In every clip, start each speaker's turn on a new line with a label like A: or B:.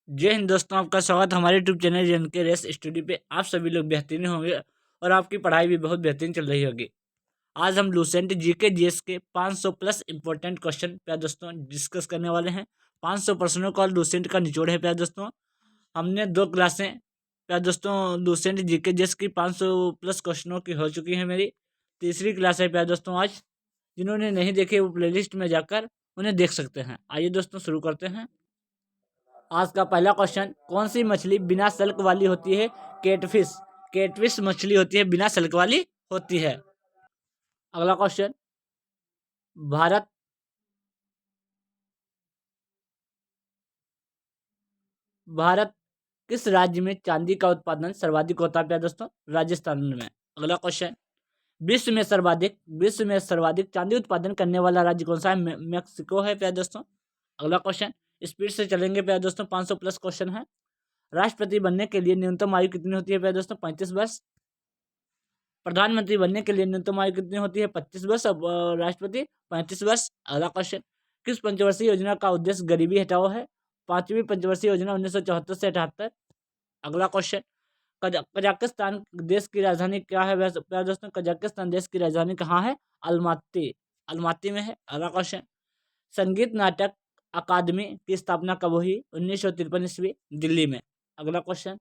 A: जय हिंद दोस्तों, आपका स्वागत हमारे YouTube channel JNK race study पे। आप सभी लोग बेहतरीन होंगे और आपकी पढ़ाई भी बहुत बेहतरीन चल रही होगी। आज हम लूसेंट जीके जीएस के 500 प्लस इंपॉर्टेंट क्वेश्चन प्यार दोस्तों डिस्कस करने वाले हैं। 500 प्रश्नों का लूसेंट का निचोड़ है प्यार दोस्तों। हमने 2 क्लासें प्यार दोस्तों लूसेंट जीके जीएस की 500 प्लस क्वेश्चनों की हो चुकी है। मेरी तीसरी क्लास है प्यार दोस्तों आज। जिन्होंने नहीं देखे वो प्लेलिस्ट में जाकर उन्हें देख सकते हैं। आइए दोस्तों शुरू करते हैं। आज का पहला क्वेश्चन, कौन सी मछली बिना सल्क वाली होती है? कैटफिश। कैटफिश मछली होती है, बिना सल्क वाली होती है। अगला क्वेश्चन, भारत भारत किस राज्य में चांदी का उत्पादन सर्वाधिक होता है दोस्तों? राजस्थान में। अगला क्वेश्चन, विश्व में सर्वाधिक चांदी उत्पादन करने वाला राज्य कौन सा है? मेक्सिको है प्यार दोस्तों। अगला क्वेश्चन, स्पीड से चलेंगे प्यार दोस्तों, 500 प्लस क्वेश्चन है। राष्ट्रपति बनने के लिए न्यूनतम आयु कितनी होती है प्यार दोस्तों? 35 वर्ष। प्रधानमंत्री बनने के लिए न्यूनतम आयु कितनी होती है? 25 वर्ष। अब राष्ट्रपति 35 वर्ष। अगला क्वेश्चन, किस पंचवर्षीय योजना का उद्देश्य गरीबी हटाओ है? 5वीं पंचवर्षीय योजना 1974 से 78। अगला क्वेश्चन, कजाकिस्तान देश की राजधानी क्या है प्यारे दोस्तों? कजाकिस्तान देश की राजधानी कहाँ है? अलमाती में है। अगला क्वेश्चन, संगीत नाटक अकादमी की स्थापना कब हुई? 1953 ईस्वी, दिल्ली में। अगला क्वेश्चन,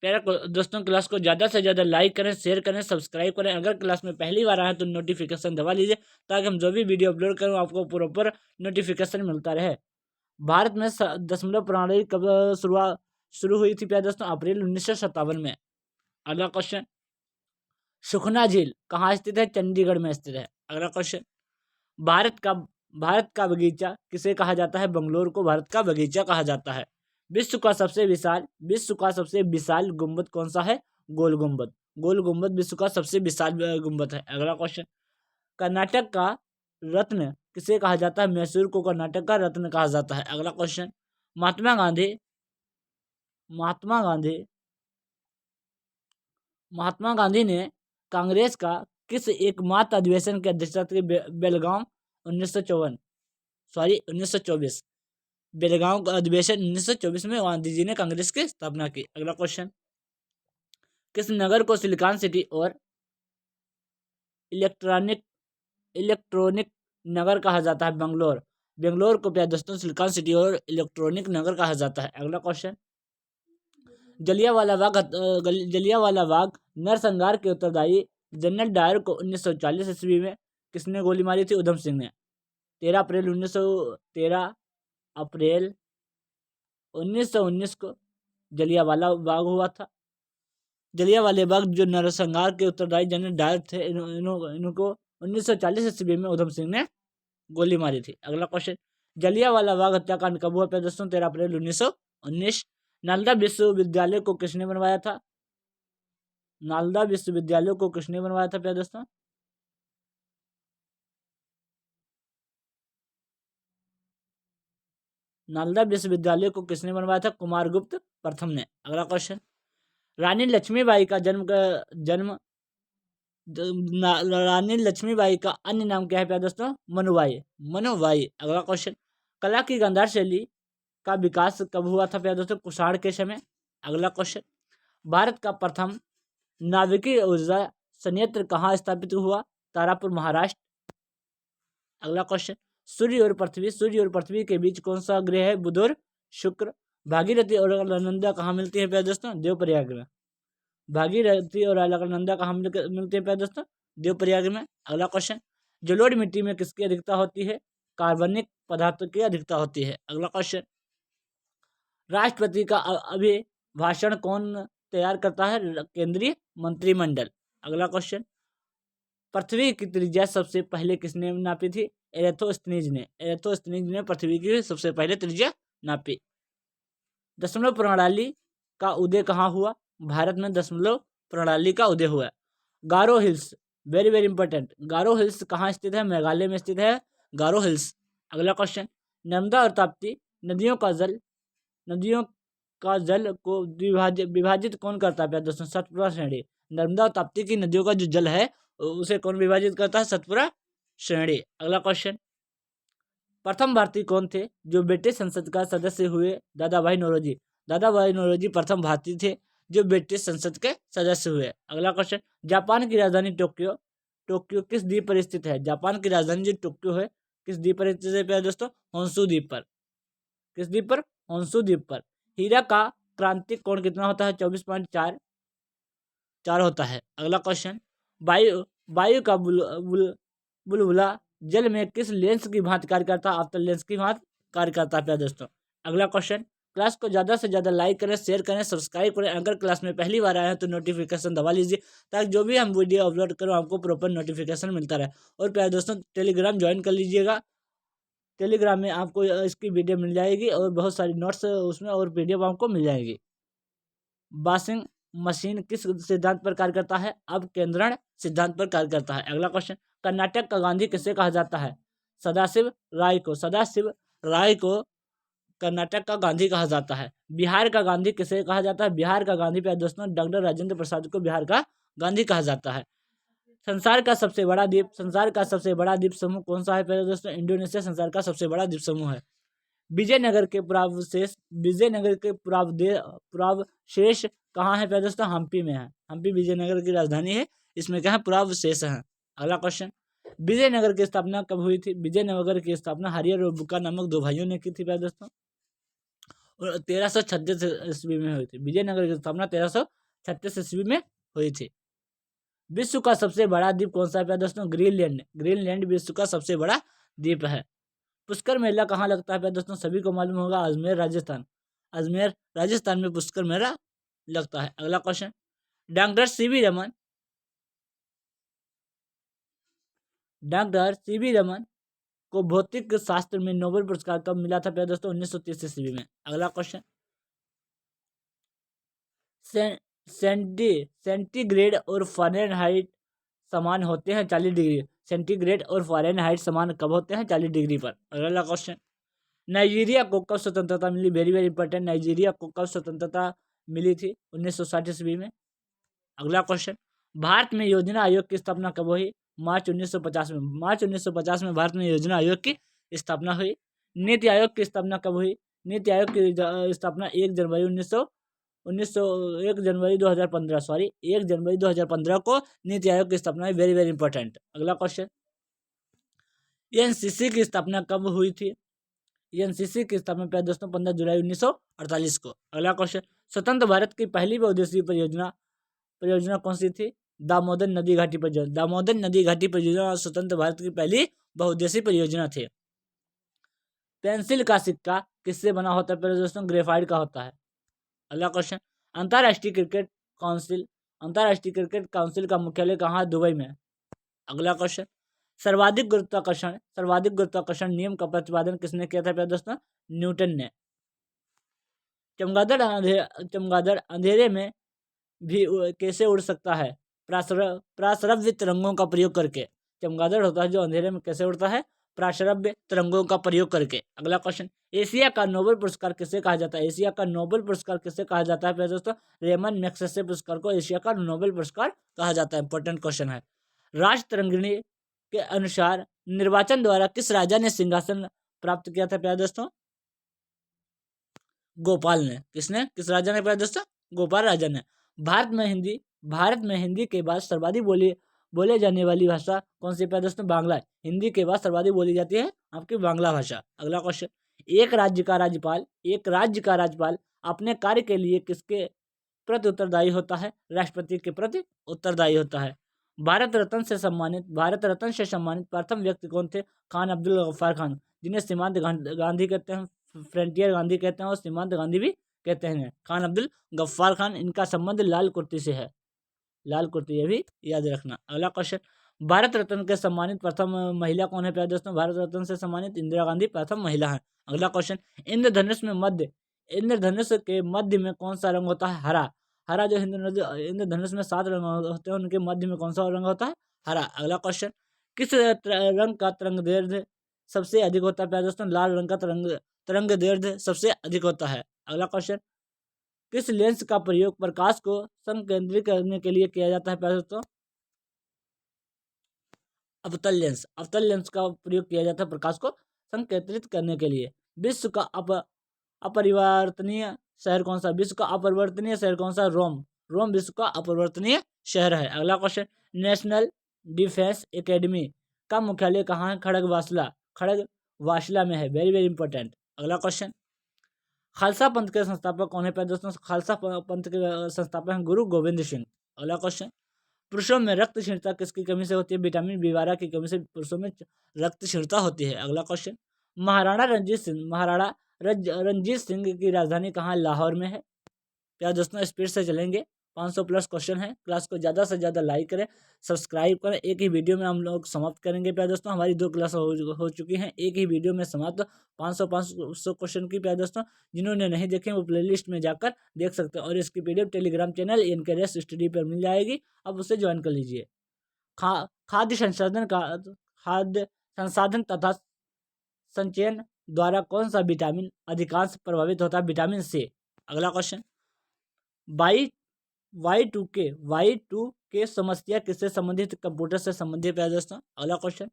A: प्यारे दोस्तों क्लास को ज़्यादा से ज़्यादा लाइक करें, शेयर करें, सब्सक्राइब करें। अगर क्लास में पहली बार आए तो नोटिफिकेशन दबा लीजिए ताकि हम जो भी वीडियो अपलोड करें आपको प्रॉपर नोटिफिकेशन मिलता रहे। भारत में दशमलव प्रणाली कब शुरू हुई थी प्यारे दोस्तों? अप्रैल 1957 में। अगला क्वेश्चन, सुखना झील कहाँ स्थित है? चंडीगढ़ में स्थित है। अगला क्वेश्चन, भारत का भारत का बगीचा किसे कहा जाता है? बंगलोर को भारत का बगीचा कहा जाता है। विश्व का सबसे विशाल गुंबद कौन सा है? गोल गुंबद विश्व का सबसे विशाल गुंबद है। अगला क्वेश्चन, कर्नाटक का रत्न किसे कहा जाता है? मैसूर को कर्नाटक का रत्न कहा जाता है। अगला क्वेश्चन, महात्मा गांधी महात्मा गांधी ने कांग्रेस का किस एकमात्र अधिवेशन की अध्यक्षता की? बेलगांव 1924। बेलगांव का अधिवेशन 1924 में गांधी जी ने कांग्रेस की स्थापना की। अगला क्वेश्चन, किस नगर को सिलिकॉन सिटी और इलेक्ट्रॉनिक नगर कहा जाता है? बेंगलोर को प्यारे दोस्तों सिलिकॉन सिटी और इलेक्ट्रॉनिक नगर कहा जाता है। अगला क्वेश्चन, जलियांवाला बाग नरसंहार के उत्तरदायी जनरल डायर को 1940 ईस्वी में किसने गोली मारी थी? उधम सिंह ने। 13 अप्रैल 1919 को जलियांवाला बाग हुआ था। जलियांवाला बाग जो नरसंहार के उत्तरदायी जनरल डायर थे, इनको 1940 ईस्वी में उधम सिंह ने गोली मारी थी। अगला क्वेश्चन, जलियांवाला बाग हत्याकांड कब हुआ दोस्तों? 13 अप्रैल 1919। नालंदा विश्वविद्यालय को किसने बनवाया था? नालंदा विश्वविद्यालय को किसने बनवाया था प्यारे दोस्तों? नालंदा विश्वविद्यालय को किसने बनवाया था? कुमारगुप्त प्रथम ने। अगला क्वेश्चन, रानी लक्ष्मीबाई का रानी लक्ष्मीबाई का अन्य नाम क्या है प्यारे दोस्तों? मनुबाई। अगला क्वेश्चन, कला की गांधार शैली का विकास कब हुआ था प्यारे दोस्तों? कुषाण के समय। अगला क्वेश्चन, भारत का प्रथम नाभिकीय ऊर्जा संयंत्र कहाँ स्थापित हुआ? तारापुर, महाराष्ट्र। अगला क्वेश्चन, सूर्य और पृथ्वी के बीच कौन सा ग्रह है? बुध और शुक्र। भागीरथी और अलकनंदा कहाँ मिलती है प्यारे दोस्तों? देवप्रयाग में। भागीरथी और अलकनंदा कहाँ मिलती है प्यारे दोस्तों? देवप्रयाग में। अगला क्वेश्चन, जलोढ़ मिट्टी में किसकी अधिकता होती है? कार्बनिक पदार्थों की अधिकता होती है। अगला क्वेश्चन, राष्ट्रपति का अभिभाषण कौन तैयार करता है? केंद्रीय मंत्रिमंडल। अगला क्वेश्चन, पृथ्वी की त्रिज्या सबसे पहले किसने नापी थी? एरेथोस्थिनीज ने पृथ्वी की सबसे पहले त्रिज्या नापी। दशमलव प्रणाली का उदय कहाँ हुआ? भारत में दशमलव प्रणाली का उदय हुआ। गारो हिल्स, वेरी वेरी इंपॉर्टेंट, गारो हिल्स कहाँ स्थित है? मेघालय में स्थित है गारो हिल्स। अगला क्वेश्चन, नर्मदा और ताप्ती नदियों का जल को विभाजित कौन करता है दोस्तों? सतपुरा श्रेणी। नर्मदा और ताप्ती की नदियों का जो जल है उसे कौन विभाजित करता है? सतपुरा श्रेणी। अगला क्वेश्चन, प्रथम भारतीय कौन थे जो ब्रिटिश संसद का सदस्य हुए? दादा भाई नौरोजी। दादा भाई नौरोजी प्रथम भारतीय थे जो ब्रिटिश संसद के सदस्य हुए। अगला क्वेश्चन, जापान की राजधानी टोक्यो टोक्यो किस द्वीप पर स्थित है? जापान की राजधानी जो टोक्यो है किस द्वीप पर स्थित है प्यारे दोस्तों? होंशु द्वीप पर। किस द्वीप पर? होंशु द्वीप पर। हीरा का क्रांतिक कोण कितना होता है? 24.4 होता है। अगला क्वेश्चन, वायु वायु का बुलबुला जल में किस लेंस की भांति कार्य करता है? अवतल लेंस की भांति कार्य करता है प्यारे दोस्तों। अगला क्वेश्चन, क्लास को ज़्यादा से ज़्यादा लाइक करें, शेयर करें, सब्सक्राइब करें। अगर क्लास में पहली बार आए हैं तो नोटिफिकेशन दबा लीजिए ताकि जो भी हम वीडियो अपलोड करो आपको प्रॉपर नोटिफिकेशन मिलता रहे। और प्यारे दोस्तों टेलीग्राम ज्वाइन कर लीजिएगा। टेलीग्राम में आपको इसकी वीडियो मिल जाएगी और बहुत सारी नोट्स उसमें और पीडीएफ आपको मिल जाएगी। वॉशिंग मशीन किस सिद्धांत पर कार्य करता है? अपकेंद्रण सिद्धांत पर कार्य करता है। अगला क्वेश्चन, कर्नाटक का गांधी किसे कहा जाता है? सदाशिव राय को। सदाशिव राय को कर्नाटक का गांधी कहा जाता है। बिहार का गांधी किसे कहा जाता है? बिहार का गांधी प्यारे दोस्तों डॉक्टर राजेंद्र प्रसाद को बिहार का गांधी कहा जाता है। संसार का सबसे बड़ा द्वीप समूह कौन सा है प्यारे दोस्तों? इंडोनेशिया संसार का सबसे बड़ा द्वीप समूह है। विजयनगर के पुरावशेष कहाँ है प्यारे दोस्तों? हम्पी में है। हम्पी विजयनगर की राजधानी है। इसमें क्या है? पुरावशेष है। अगला क्वेश्चन, विजयनगर की स्थापना कब हुई थी? विजयनगर की स्थापना हरिहर और बुक्का नामक दो भाइयों ने की थी प्यारे दोस्तों, और 1336 ईस्वी में हुई थी। विजयनगर की स्थापना 1336 ईस्वी में हुई थी। विश्व का सबसे बड़ा द्वीप कौन सा है प्यारे दोस्तों? ग्रीनलैंड। ग्रीनलैंड विश्व का सबसे बड़ा द्वीप है। पुष्कर मेला कहाँ लगता है प्यारे दोस्तों? सभी को मालूम होगा, अजमेर राजस्थान। अजमेर राजस्थान में पुष्कर मेला लगता है। अगला क्वेश्चन, डॉक्टर सीवी रमन को भौतिक शास्त्र में नोबेल पुरस्कार कब मिला था प्यारे दोस्तों? 1930 ईस्वी में। अगला क्वेश्चन, सेंटीग्रेड और फ़ारेनहाइट समान होते हैं 40 डिग्री। सेंटीग्रेड और फ़ारेनहाइट समान कब होते हैं? 40 डिग्री पर। अगला क्वेश्चन, नाइजीरिया को कब स्वतंत्रता मिली? Very very important. नाइजीरिया को कब स्वतंत्रता मिली थी? 1960 ईस्वी में। अगला क्वेश्चन, भारत में योजना आयोग की स्थापना कब हुई? मार्च 1950 में। मार्च 1950 में भारत में योजना आयोग की स्थापना हुई। नीति आयोग की स्थापना कब हुई? नीति आयोग की स्थापना 1 जनवरी 2015 को नीति आयोग की स्थापना हुई। Very very important. अगला क्वेश्चन, एनसीसी की स्थापना कब हुई थी? एनसीसी की स्थापना प्यारे दोस्तों 15 जुलाई 1948 को। अगला क्वेश्चन, स्वतंत्र भारत की पहली बहुउद्देशीय परियोजना कौन सी थी? दामोदर नदी घाटी परियोजना। दामोदर नदी घाटी परियोजना स्वतंत्र भारत की पहली बहुउद्देशीय परियोजना थी। पेंसिल का सिक्का किससे बना होता है प्यारे दोस्तों? ग्रेफाइट का होता है। अगला क्वेश्चन, अंतर्राष्ट्रीय क्रिकेट काउंसिल का मुख्यालय कहाँ है? दुबई में। अगला क्वेश्चन, सर्वाधिक गुरुत्वाकर्षण नियम का प्रतिपादन किसने किया था प्यारे दोस्तों? न्यूटन ने। चमगादड़ अंधेरे में भी कैसे उड़ सकता है? प्राश्रव्य तरंगों का प्रयोग करके। चमगादड़ होता है जो अंधेरे में कैसे उड़ता है? प्राश्रव्य तरंगों का प्रयोग करके। अगला क्वेश्चन, एशिया का नोबेल पुरस्कार किसे कहा जाता है? एशिया का नोबेल पुरस्कार किसे कहा जाता है प्यारे दोस्तों? रेमन मैग्सेसे पुरस्कार को एशिया का नोबेल पुरस्कार कहा जाता है। इंपॉर्टेंट क्वेश्चन है। राजतरंगिणी के अनुसार निर्वाचन द्वारा किस राजा ने सिंहासन प्राप्त किया था प्यारे दोस्तों? गोपाल ने। किसने? किस राजा ने प्यारे दोस्तों? गोपाल राजा ने। भारत में हिंदी के बाद सर्वाधिक बोले जाने वाली भाषा कौन सी प्यारे दोस्तों? बांग्ला। हिंदी के बाद सर्वाधिक बोली जाती है आपकी बांग्ला भाषा। अगला क्वेश्चन, एक राज्य का राज्यपाल अपने कार्य के लिए किसके प्रति उत्तरदायी होता है? राष्ट्रपति के प्रति उत्तरदायी होता है। भारत रत्न से सम्मानित प्रथम व्यक्ति कौन थे? खान अब्दुल गफ्फार खान, जिन्हें सीमांत गांधी कहते हैं, फ्रंटियर गांधी कहते हैं और सीमांत गांधी भी कहते हैं। खान अब्दुल गफ्फार खान, इनका संबंध लाल कुर्ती से है। लाल कुर्ती, ये भी याद रखना। अगला क्वेश्चन, भारत रत्न के सम्मानित प्रथम महिला कौन है प्यारे दोस्तों? भारत रत्न से सम्मानित इंदिरा गांधी प्रथम महिला है। अगला क्वेश्चन, इंद्रधनुष के मध्य में कौन सा रंग होता है? हरा। हरा जो इंद्रधनुष में 7 रंग होते हैं, उनके मध्य में कौन सा रंग होता है? हरा। अगला क्वेश्चन, किस रंग का तरंग दैर्ध्य सबसे अधिक होता है प्यारे दोस्तों? लाल रंग का तरंग दैर्ध्य सबसे अधिक होता है। अगला क्वेश्चन, किस लेंस का प्रयोग प्रकाश को संकेंद्रित करने के लिए किया जाता है प्यारे दोस्तों? अवतल लेंस का प्रयोग किया जाता है प्रकाश को संकेतित करने के लिए। विश्व का अपरिवर्तनीय शहर कौन सा? विश्व का अपरिवर्तनीय शहर कौन सा? रोम। रोम विश्व का अपरिवर्तनीय शहर है। अगला क्वेश्चन, नेशनल डिफेंस एकेडमी का मुख्यालय कहाँ है? खड़गवासला में है। Very very important. अगला क्वेश्चन, खालसा पंथ के संस्थापक कौन है? प्यारे दोस्तों, खालसा पंथ के संस्थापक हैं गुरु गोविंद सिंह। अगला क्वेश्चन, पुरुषों में रक्त क्षीणता किसकी कमी से होती है? विटामिन B12 की कमी से पुरुषों में रक्त क्षीणता होती है। अगला क्वेश्चन, महाराणा रणजीत सिंह की राजधानी कहाँ है? लाहौर में है। क्या दोस्तों, स्पीड से चलेंगे, 500 प्लस क्वेश्चन है। क्लास को ज़्यादा से ज़्यादा लाइक करें, सब्सक्राइब करें। एक ही वीडियो में हम लोग समाप्त करेंगे। प्यारे दोस्तों, हमारी 2 क्लास हो चुकी हैं, एक ही वीडियो में समाप्त 500 क्वेश्चन की। प्यारे दोस्तों, जिन्होंने नहीं देखे वो प्लेलिस्ट में जाकर देख सकते हैं और इसकी PDF Telegram channel NKRS study पर मिल जाएगी, अब उसे ज्वाइन कर लीजिए। खाद्य संसाधन तथा संचयन द्वारा कौन सा विटामिन अधिकांश प्रभावित होता है? Vitamin C। अगला क्वेश्चन, Y2K समस्या किससे संबंधित? कंप्यूटर से संबंधित। प्यारे दोस्तों, अगला क्वेश्चन,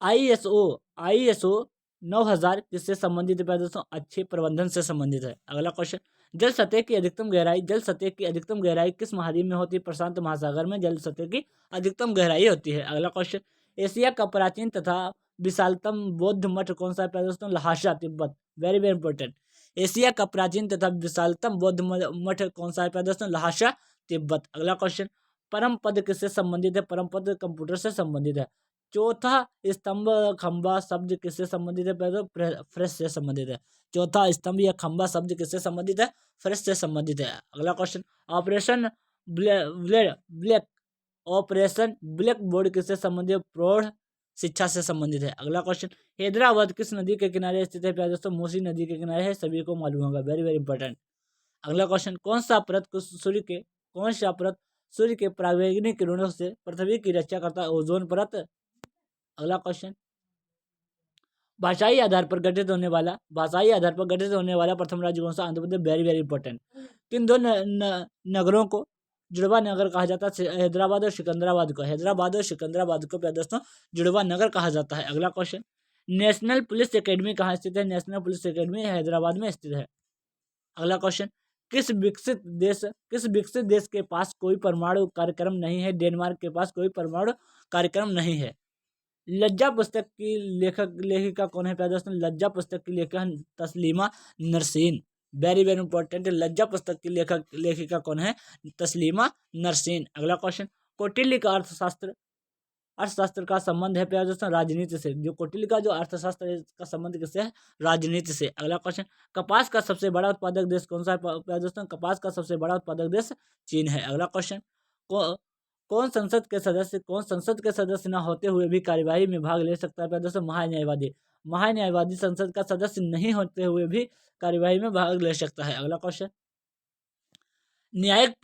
A: ISO 9000 किससे संबंधित है? प्यारे दोस्तों, अच्छे प्रबंधन से संबंधित है। अगला क्वेश्चन, जल सतह की अधिकतम गहराई किस महाद्वीप में होती है? प्रशांत महासागर में जल सतह की अधिकतम गहराई होती है। अगला क्वेश्चन, एशिया का प्राचीन तथा विशालतम बौद्ध मठ कौन सा है? प्यारे दोस्तों, Lhasa, Tibet. Very very important. Asia का प्राचीन तथा विशालतम बौद्ध मठ कौन सा है? प्यारे दोस्तों, लहासा, तिब्बत। अगला क्वेश्चन, परम पद किससे संबंधित है? परम पद कंप्यूटर से संबंधित है। चौथा स्तंभ खंबा शब्द किससे संबंधित है? फ्रेश से संबंधित है। चौथा स्तंभ या खंबा शब्द किससे संबंधित है? फ्रेश से संबंधित है। अगला क्वेश्चन, ऑपरेशन ब्लैक बोर्ड किससे संबंधित है? प्रौढ़ शिक्षा से संबंधित है। अगला क्वेश्चन, हैदराबाद किस नदी के किनारे स्थित है? प्यारे दोस्तों, मूसी नदी के किनारे है, सभी को मालूम होगा। Very very important. अगला क्वेश्चन, कौन सा परत सूर्य के परावैंगनी किरणों से पृथ्वी की रक्षा करता है? ओजोन परत। अगला क्वेश्चन, भाषाई आधार पर गठित होने वाला प्रथम राज्य कौन सा? Andhra Pradesh. Very very important. किन दो नगरों को जुड़वा नगर कहा जाता है? हैदराबाद और सिकंदराबाद को प्यारे दोस्तों जुड़वा नगर कहा जाता है। अगला क्वेश्चन, नेशनल पुलिस एकेडमी कहाँ स्थित है? नेशनल पुलिस एकेडमी हैदराबाद में स्थित है। अगला क्वेश्चन, किस विकसित देश के पास कोई परमाणु कार्यक्रम नहीं है? डेनमार्क के पास कोई परमाणु कार्यक्रम नहीं है। लज्जा पुस्तक की लेखिका कौन है? प्यारे दोस्तों, लज्जा पुस्तक की लेखिका Taslima Nasreen. Very very important. लज्जा पुस्तक की लेखिका कौन है? तस्लीमा नरसीन। अगला क्वेश्चन, कौटिल्य का अर्थशास्त्र का संबंध है? प्यारे दोस्तों, राजनीति से। जो कौटिल्य का जो अर्थशास्त्र का संबंध किससे है? राजनीति से। अगला क्वेश्चन, कपास का सबसे बड़ा उत्पादक देश कौन सा है? प्यारे दोस्तों, कपास का सबसे बड़ा उत्पादक देश चीन है। अगला क्वेश्चन, कौन संसद के सदस्य न होते हुए भी कार्यवाही में भाग ले सकता है? प्यारे दोस्तों, महान्यायवादी संसद का सदस्य नहीं होते हुए भी कार्यवाही में भाग ले सकता है। अगला क्वेश्चन, न्यायिक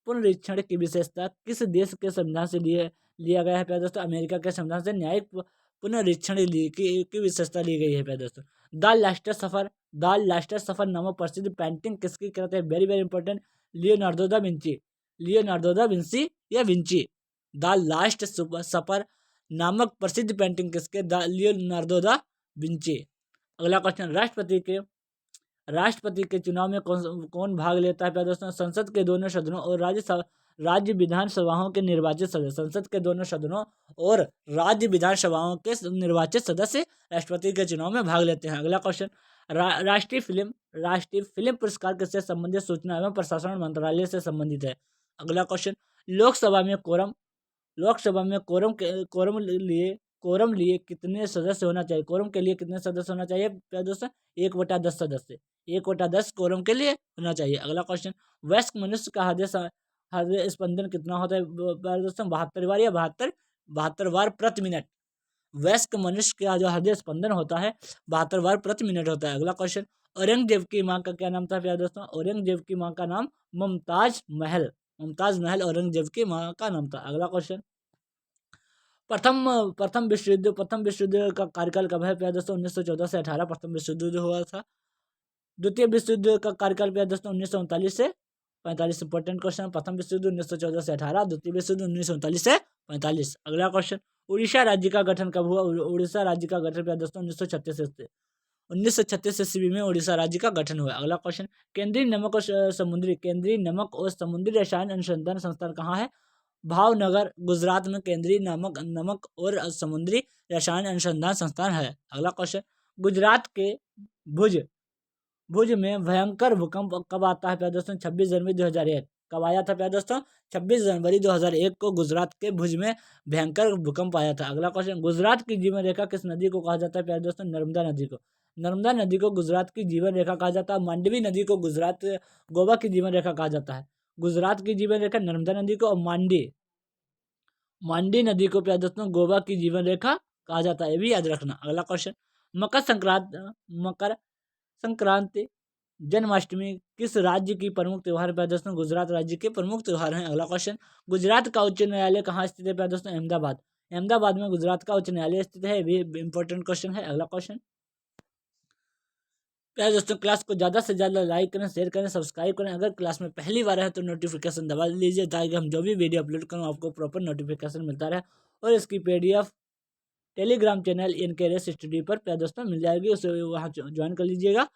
A: पुनरीक्षण की विशेषता किस देश के संविधान से लिया गया है? प्यारे दोस्तों, अमेरिका के संविधान से न्यायिक पुनरीक्षण की विशेषता ली गई है। प्यारे दोस्तों, द लास्ट सफर नामक प्रसिद्ध पेंटिंग किसकी कृत है? Very very important. Leonardo da Vinci या विंची। द लास्ट सफर नामक प्रसिद्ध पेंटिंग किसके? Leonardo da Vinci. अगला क्वेश्चन, राष्ट्रपति के चुनाव में कौन भाग लेता है? प्यारे दोस्तों, संसद के दोनों सदनों और राज्य विधानसभाओं के निर्वाचित सदस्य। संसद के दोनों सदनों और राज्य विधानसभाओं के निर्वाचित सदस्य राष्ट्रपति के चुनाव में भाग लेते हैं। अगला क्वेश्चन, राष्ट्रीय फिल्म पुरस्कार किससे संबंधित? सूचना एवं प्रसारण मंत्रालय से संबंधित है। अगला क्वेश्चन, लोकसभा में कोरम लिए कितने सदस्य होना चाहिए? कोरम के लिए कितने सदस्य होना चाहिए? प्यारे दोस्तों, 1/10 सदस्य। 1/10 कोरम के लिए होना चाहिए। अगला क्वेश्चन, वयस्क मनुष्य का हृदय स्पंदन कितना होता है? प्यारे दोस्तों, 72 बार या 72 बार प्रति मिनट। वयस्क मनुष्य का जो हृदय स्पंदन होता है 72 बार प्रति मिनट होता है। अगला क्वेश्चन, औरंगजेब की माँ का क्या नाम था? प्यारे दोस्तों, औरंगजेब की माँ का नाम मुमताज महल औरंगजेब की माँ का नाम था। अगला क्वेश्चन, प्रथम विश्व युद्ध का कार्यकाल कब है? प्यारे दोस्तों, 1914 से 18 प्रथम विश्व युद्ध हुआ था। द्वितीय विश्व युद्ध का कार्यकाल प्यारे दोस्तों 1939 से 45। इंपॉर्टेंट क्वेश्चन, प्रथम विश्व युद्ध 1914 से 18, द्वितीय विश्व युद्ध 1939 से 45। अगला क्वेश्चन, उड़ीसा राज्य का गठन कब हुआ? उड़ीसा राज्य का गठन प्यारे दोस्तों 1936 ईस्वी में उड़ीसा राज्य का गठन हुआ। अगला क्वेश्चन, केंद्रीय नमक और समुद्री रसायन अनुसंधान संस्थान कहाँ है? भावनगर गुजरात में केंद्रीय नमक और समुद्री रसायन अनुसंधान संस्थान है। अगला क्वेश्चन, गुजरात के भुज में भयंकर भूकंप कब आता है प्यारे दोस्तों? 26 जनवरी 2001। कब आया था प्यारे दोस्तों? 26 जनवरी 2001 को गुजरात के भुज में भयंकर भूकंप आया था। अगला क्वेश्चन, गुजरात की जीवन रेखा किस नदी को कहा जाता है प्यारे दोस्तों? नर्मदा नदी को। नर्मदा नदी को गुजरात की जीवन रेखा कहा जाता है। मांडवी नदी को गोवा की जीवन रेखा कहा जाता है। गुजरात की जीवन रेखा नर्मदा नदी को, और मांडी नदी को प्यारे दोस्तों गोवा की जीवन रेखा कहा जाता है, ये भी याद रखना। अगला क्वेश्चन, मकर संक्रांति जन्माष्टमी किस राज्य की प्रमुख त्योहार है प्यारे दोस्तों? गुजरात राज्य के प्रमुख त्योहार हैं। अगला क्वेश्चन, गुजरात का उच्च न्यायालय कहाँ स्थित है प्यारे दोस्तों? अहमदाबाद में गुजरात का उच्च न्यायालय स्थित है, ये इंपॉर्टेंट क्वेश्चन है। अगला क्वेश्चन, प्यारे दोस्तों क्लास को ज़्यादा से ज़्यादा लाइक करें, शेयर करें, सब्सक्राइब करें। अगर क्लास में पहली बार है तो नोटिफिकेशन दबा लीजिए, ताकि हम जो भी वीडियो अपलोड करें आपको प्रॉपर नोटिफिकेशन मिलता रहे। और इसकी PDF Telegram channel NKRS study पर प्यारे दोस्तों मिल जाएगी, उसे वहाँ ज्वाइन कर लीजिएगा,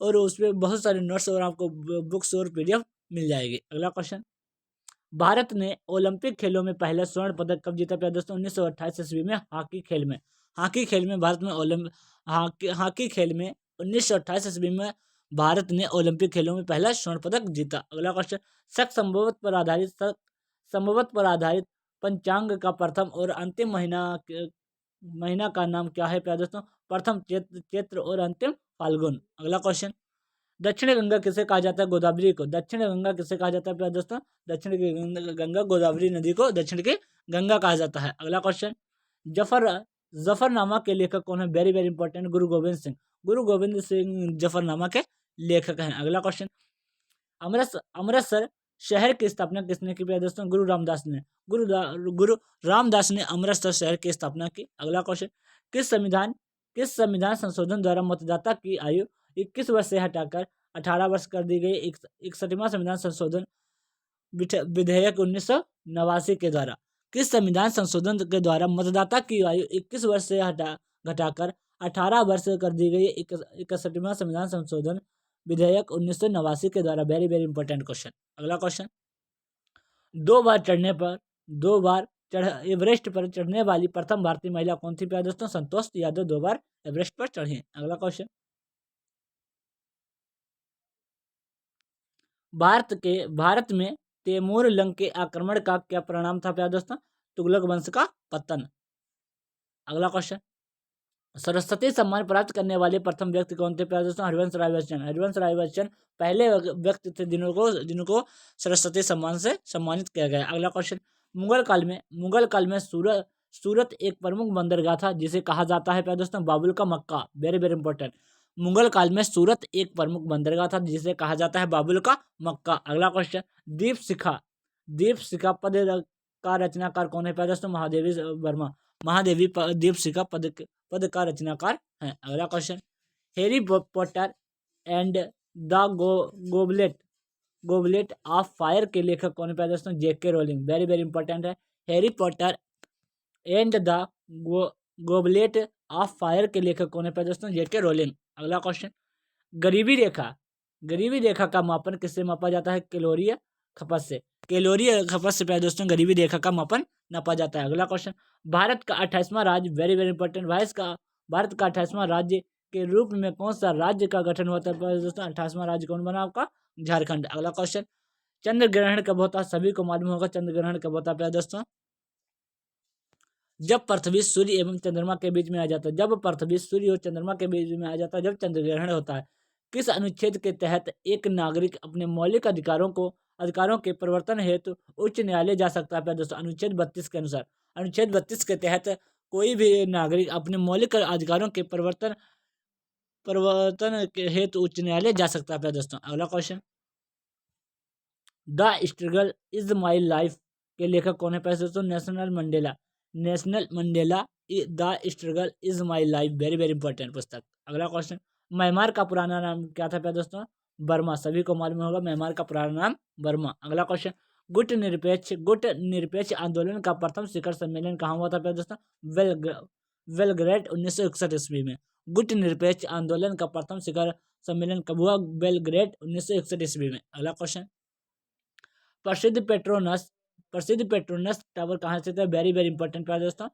A: और उसमें बहुत सारे नोट्स और आपको बुक्स और PDF मिल जाएगी। अगला क्वेश्चन, भारत ने ओलंपिक खेलों में पहला स्वर्ण पदक कब जीता प्यारे दोस्तों? 1928 ईस्वी में हॉकी खेल में भारत में हॉकी खेल में 1928 ईस्वी में भारत ने ओलंपिक खेलों में पहला स्वर्ण पदक जीता। अगला क्वेश्चन, शक संभवत पर आधारित पंचांग का प्रथम और अंतिम महीना का नाम क्या है प्यारे दोस्तों? प्रथम चैत्र और अंतिम फाल्गुन। अगला क्वेश्चन, दक्षिण गंगा किसे कहा जाता है? गोदावरी को। दक्षिण गंगा किसे कहा जाता है प्यारे दोस्तों? दक्षिण की गंगा गोदावरी नदी को दक्षिण की गंगा कहा जाता है। अगला क्वेश्चन, जफरनामा के लेखक कौन है? वेरी वेरी इंपॉर्टेंट, गुरु गोविंद सिंह जफरनामा के लेखक हैं। अगला क्वेश्चन, अमृतसर शहर की स्थापना किसने की प्यारे दोस्तों? गुरु रामदास ने अमृतसर शहर की स्थापना की। अगला क्वेश्चन, किस संविधान संशोधन द्वारा मतदाता की आयु 21 वर्ष से हटाकर 18 वर्ष कर दी गई? 61वां संविधान संशोधन विधेयक 1989 के द्वारा। किस संविधान संशोधन के द्वारा मतदाता की आयु 21 वर्ष से घटाकर 18 वर्ष कर दी गई? 61वां संविधान संशोधन विधेयक 1989 के द्वारा। Very very important question. अगला क्वेश्चन, दो बार एवरेस्ट पर चढ़ने वाली प्रथम भारतीय महिला कौन थी प्यारे दोस्तों? संतोष यादव 2 बार एवरेस्ट पर चढ़ी। अगला क्वेश्चन, भारत में तैमूर लंग के आक्रमण का क्या परिणाम था प्यारे दोस्तों? तुगलक वंश का पतन। अगला क्वेश्चन, सरस्वती सम्मान प्राप्त करने वाले प्रथम व्यक्ति कौन थे प्यारे दोस्तों? हरिवंश राय बच्चन पहले व्यक्ति थे जिनको सरस्वती सम्मान से सम्मानित किया गया। अगला क्वेश्चन, मुगल काल में सूरत एक प्रमुख बंदरगाह था जिसे कहा जाता है प्यारे दोस्तों? बाबुल का मक्का। वेरी वेरी इंपॉर्टेंट, मुगल काल में सूरत एक प्रमुख बंदरगाह था जिसे कहा जाता है बाबुल का मक्का। अगला क्वेश्चन, दीपशिखा पद का रचनाकार कौन है प्यारे दोस्तों? महादेवी वर्मा। दीपशिखा पद का रचनाकार है। अगला question, Harry Potter and the Goblet of Fire के लेखक कौन है प्यारे दोस्तों? J.K. Rowling. Very very important है, Harry Potter and the Goblet of Fire के लेखक कौन है प्यारे दोस्तों? J.K. रोलिंग। अगला क्वेश्चन, गरीबी रेखा का मापन किससे मापा जाता है? कैलोरी खपत से प्यारे दोस्तों गरीबी रेखा का मापन नापा जाता है। अगला क्वेश्चन, भारत का 28वां राज्य। वेरी वेरी इंपॉर्टेंट, भारत का 28वां राज्य के रूप में कौन सा राज्य का गठन हुआ था प्यारे दोस्तों? 28वां राज्य कौन बना आपका? झारखंड। अगला क्वेश्चन, चंद्र ग्रहण कब होता है? सभी को मालूम होगा चंद्र ग्रहण कब होता है प्यारे दोस्तों? जब पृथ्वी सूर्य एवं चंद्रमा के बीच में आ जाता है। जब पृथ्वी सूर्य और चंद्रमा के बीच में आ जाता है, जब चंद्र ग्रहण होता है। किस अनुच्छेद के तहत एक नागरिक अपने मौलिक अधिकारों के परिवर्तन हेतु उच्च न्यायालय जा सकता है प्यारे दोस्तों? अनुच्छेद 32 के अनुसार। अनुच्छेद 32 के तहत कोई भी नागरिक अपने मौलिक अधिकारों के परिवर्तन के हेतु उच्च न्यायालय जा सकता है प्यारे दोस्तों। अगला question, the struggle is my life के लेखक कौन है प्यारे दोस्तों? National Mandela the struggle is my life. Very very important पुस्तक। अगला क्वेश्चन, म्यांमार का पुराना नाम क्या था प्यारे दोस्तों? बर्मा। सभी को मालूम होगा म्यांमार का पुराना नाम बर्मा। अगला क्वेश्चन, गुट निरपेक्ष आंदोलन का प्रथम शिखर सम्मेलन कहाँ हुआ था दोस्तों? बेलग्रेड 1961 ईस्वी में। गुट निरपेक्ष आंदोलन का प्रथम शिखर सम्मेलन कब हुआ? बेलग्रेड 1961 ईस्वी में। अगला क्वेश्चन, प्रसिद्ध पेट्रोनस टावर कहाँ स्थित है? वेरी वेरी इंपॉर्टेंट है दोस्तों,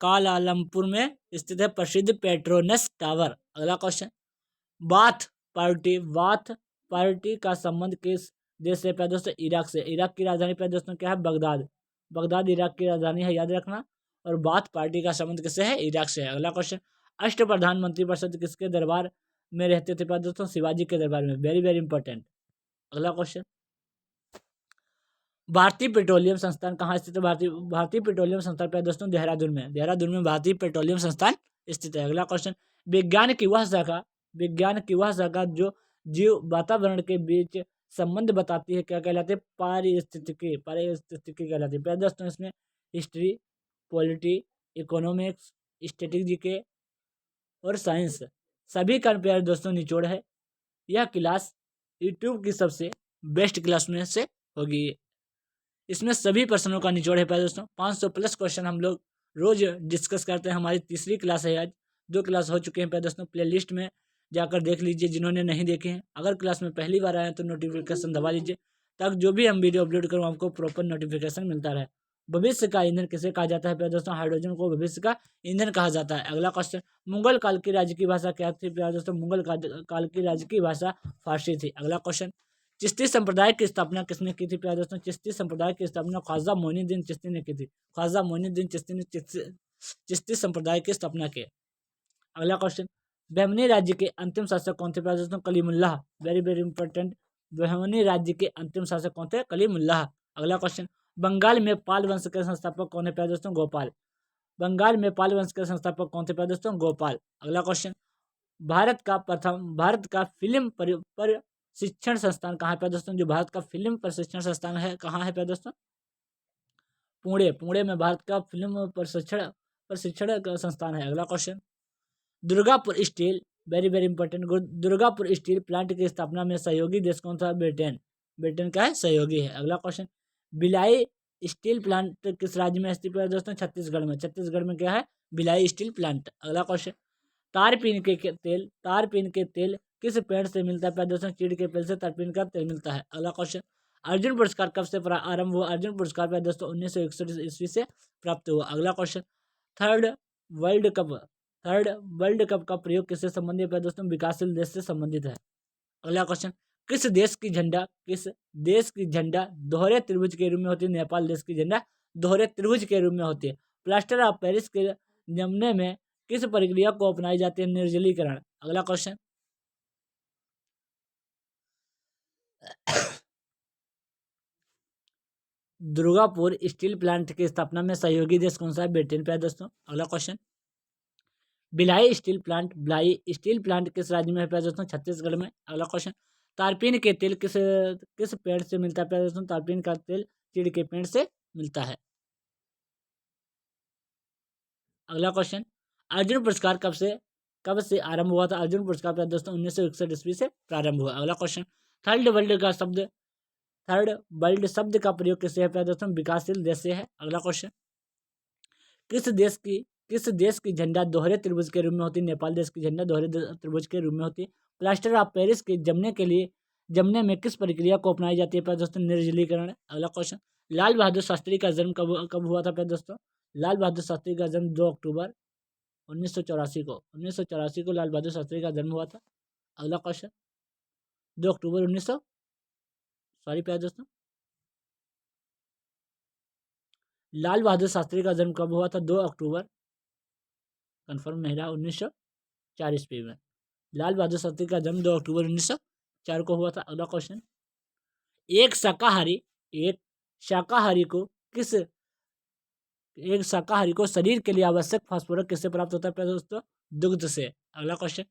A: कालालमपुर में स्थित है प्रसिद्ध पेट्रोनस टावर। अगला क्वेश्चन, बाथ पार्टी का संबंध किस देश से है दोस्तों? इराक से। इराक की राजधानी पे दोस्तों क्या है? बगदाद इराक की राजधानी है, याद रखना। और बाथ पार्टी का संबंध किससे है? इराक से है। अगला क्वेश्चन, अष्टप्रधान मंत्रिपरिषद किसके दरबार में रहते थे दोस्तों? शिवाजी के दरबार में। Very very important. अगला क्वेश्चन, भारतीय पेट्रोलियम संस्थान कहाँ स्थित है? भारतीय पेट्रोलियम संस्थान पे दोस्तों देहरादून में भारतीय पेट्रोलियम संस्थान स्थित है। अगला क्वेश्चन, विज्ञान की वह शाखा जो जीव वातावरण के बीच संबंध बताती है क्या कहलाती है? पारिस्थितिकी कहलाती है दोस्तों। इसमें हिस्ट्री, पॉलिटी, इकोनॉमिक्स, स्टैटिस्टिक्स और साइंस सभी का प्यार दोस्तों निचोड़ है। यह क्लास यूट्यूब की सबसे बेस्ट क्लास में से होगी। इसमें सभी प्रश्नों का निचोड़ है दोस्तों। 500 प्लस क्वेश्चन हम लोग रोज डिस्कस करते हैं। हमारी तीसरी क्लास है आज, 2 क्लास हो चुके हैं दोस्तों। प्लेलिस्ट में जाकर देख लीजिए जिन्होंने नहीं देखे हैं। अगर क्लास में पहली बार आए तो नोटिफिकेशन दबा लीजिए, ताकि जो भी हम वीडियो अपलोड करूँ आपको प्रॉपर नोटिफिकेशन मिलता रहे। भविष्य का ईंधन किसे कहा जाता है दोस्तों? हाइड्रोजन को भविष्य का ईंधन कहा जाता है। अगला क्वेश्चन, मुगल काल की राज्य की भाषा क्या थी दोस्तों? मुगल काल की राज्य की भाषा फारसी थी। अगला क्वेश्चन, चिश्ती संप्रदाय की स्थापना किसने की थी दोस्तों? चिश्ती संप्रदाय की स्थापना ख्वाजा मोइनुद्दीन चिश्ती ने की थी। ख्वाजा मोइनुद्दीन चिश्ती ने चिश्ती संप्रदाय की स्थापना की। अगला क्वेश्चन, बहमनी राज्य के अंतिम शासक कौन थे दोस्तों? Kalimullah. Very very important. Bahmani राज्य के अंतिम शासक कौन थे? कलीमुल्लाह। अगला क्वेश्चन, बंगाल में पाल वंश के संस्थापक कौन है दोस्तों? गोपाल। बंगाल में पाल वंश के संस्थापक कौन थे दोस्तों? गोपाल। अगला क्वेश्चन, भारत का फिल्म प्रशिक्षण संस्थान कहाँ पे दोस्तों? जो भारत का फिल्म प्रशिक्षण संस्थान है कहाँ है दोस्तों? पुणे में भारत का फिल्म प्रशिक्षण का संस्थान है। अगला question, Durgapur steel, very very important, Durgapur steel plant की स्थापना में सहयोगी देश कौन सा? ब्रिटेन का है सहयोगी है। अगला क्वेश्चन, भिलाई स्टील प्लांट किस राज्य में स्थित है दोस्तों? छत्तीसगढ़ में क्या है? Bhilai steel plant. अगला क्वेश्चन, तारपीन के तेल किस पेड़ से मिलता है दोस्तों? चीड़ के पेड़ से तारपीन का तेल मिलता है। अगला क्वेश्चन, अर्जुन पुरस्कार कब से आरंभ हुआ? अर्जुन पुरस्कार पे दोस्तों 1961 ईस्वी से प्राप्त हुआ। अगला क्वेश्चन, थर्ड वर्ल्ड कप का प्रयोग किससे संबंधित है दोस्तों? विकासशील देश से संबंधित है। अगला क्वेश्चन, किस देश की झंडा दोहरे त्रिभुज के रूप में होती है? नेपाल देश की झंडा दोहरे त्रिभुज के रूप में होती है। प्लास्टर ऑफ पेरिस के जमने में किस प्रक्रिया को अपनाई जाती है? निर्जलीकरण। अगला क्वेश्चन, दुर्गापुर स्टील प्लांट की स्थापना में सहयोगी देश कौन सा है? ब्रिटेन पे है दोस्तों। अगला क्वेश्चन, भिलाई स्टील प्लांट किस राज्य में है दोस्तों? छत्तीसगढ़ में। अगला क्वेश्चन, तारपीन के तेल किस पेड़ से मिलता है दोस्तों? तारपीन का तेल चीड़ के पेड़ से मिलता है। अगला क्वेश्चन, अर्जुन पुरस्कार कब से आरंभ हुआ था? अर्जुन पुरस्कार पे दोस्तों 1961 ईस्वी से प्रारंभ हुआ। अगला क्वेश्चन, थर्ड वर्ल्ड शब्द का प्रयोग किससे है दोस्तों? विकासशील देश से है। अगला क्वेश्चन, किस देश की झंडा दोहरे त्रिभुज के रूप में होती है? नेपाल देश की झंडा दोहरे त्रिभुज के रूप में होती है। प्लास्टर ऑफ पेरिस के जमने में किस प्रक्रिया को अपनाई जाती है दोस्तों? निर्जलीकरण। अगला क्वेश्चन, लाल बहादुर शास्त्री का जन्म कब हुआ था दोस्तों? लाल बहादुर शास्त्री का जन्म 2 अक्टूबर 1984 को लाल बहादुर शास्त्री का जन्म हुआ था। अगला क्वेश्चन, 2 अक्टूबर 1900 दोस्तों, लाल बहादुर शास्त्री का जन्म कब हुआ था? 2 अक्टूबर, कंफर्म नहीं रहा, 1904 ईस्वी में। लाल बहादुर शास्त्री का जन्म 2 अक्टूबर 1904 को हुआ था। अगला क्वेश्चन, एक शाकाहारी को शरीर के लिए आवश्यक फास्फोरस किससे प्राप्त होता है दोस्तों? दुग्ध से। अगला क्वेश्चन,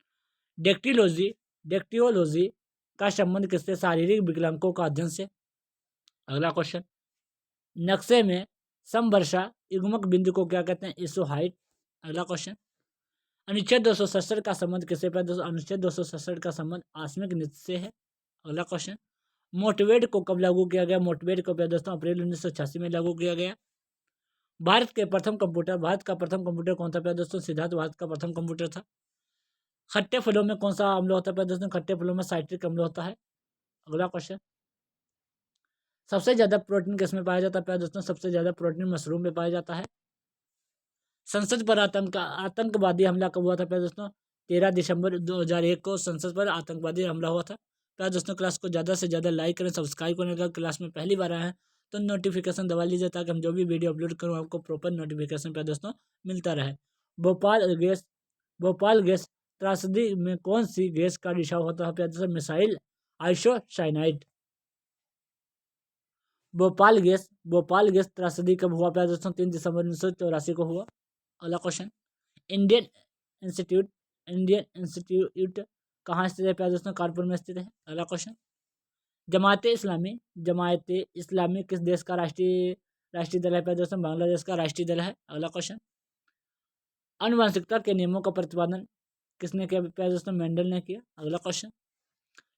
A: डेक्टियोलॉजी का संबंध किससे? शारीरिक विकलांगों का अध्ययन से। अगला क्वेश्चन, नक्शे में समवर्षा युग्मक बिंदु को क्या कहते हैं? इसोहाइट। अगला क्वेश्चन, अनुच्छेद 267 का संबंध किससे? अनुच्छेद 267 का संबंध आकस्मिक नृत्य से है। अगला क्वेश्चन, मोटिवेट को कब लागू किया गया? मोटिवेट को प्यारे दोस्तों अप्रैल 1986 में लागू किया गया। भारत का प्रथम कंप्यूटर कौन था प्यारे दोस्तों? सिद्धार्थ भारत का प्रथम कंप्यूटर था। खट्टे फलों में कौन सा अम्ल होता है प्यारे दोस्तों? खट्टे फलों में साइट्रिक अम्ल होता है। अगला क्वेश्चन, सबसे ज्यादा प्रोटीन किसमें पाया जाता है प्यारे दोस्तों? सबसे ज्यादा प्रोटीन मशरूम में पाया जाता है। संसद पर आतंकवादी हमला कब हुआ था प्यारे दोस्तों? 13 दिसंबर 2001 को संसद पर आतंकवादी हमला हुआ था। प्यारे दोस्तों क्लास को ज़्यादा से ज़्यादा लाइक करें, सब्सक्राइब करें। अगर क्लास में पहली बार आए हैं तो नोटिफिकेशन दबा लीजिए ताकि हम जो भी वीडियो अपलोड करूँ आपको प्रॉपर नोटिफिकेशन प्यारे दोस्तों मिलता रहे। भोपाल गैस त्रासदी में कौन सी गैस का रिसाव होता है प्यारे दोस्तों? Missile isocyanide. भोपाल गैस त्रासदी कब हुआ प्यारे दोस्तों? 3 दिसंबर 1984 को हुआ। अगला क्वेश्चन, इंडियन इंस्टीट्यूट कहाँ स्थित है प्यारे दोस्तों? कानपुर में स्थित है। अगला क्वेश्चन, जमायत इस्लामी किस देश का राष्ट्रीय दल है प्यारे दोस्तों? बांग्लादेश का राष्ट्रीय दल है। अगला क्वेश्चन, आनुवंशिकता के नियमों का प्रतिपादन किसने किया प्यारे दोस्तों? मेंडल ने किया। अगला क्वेश्चन,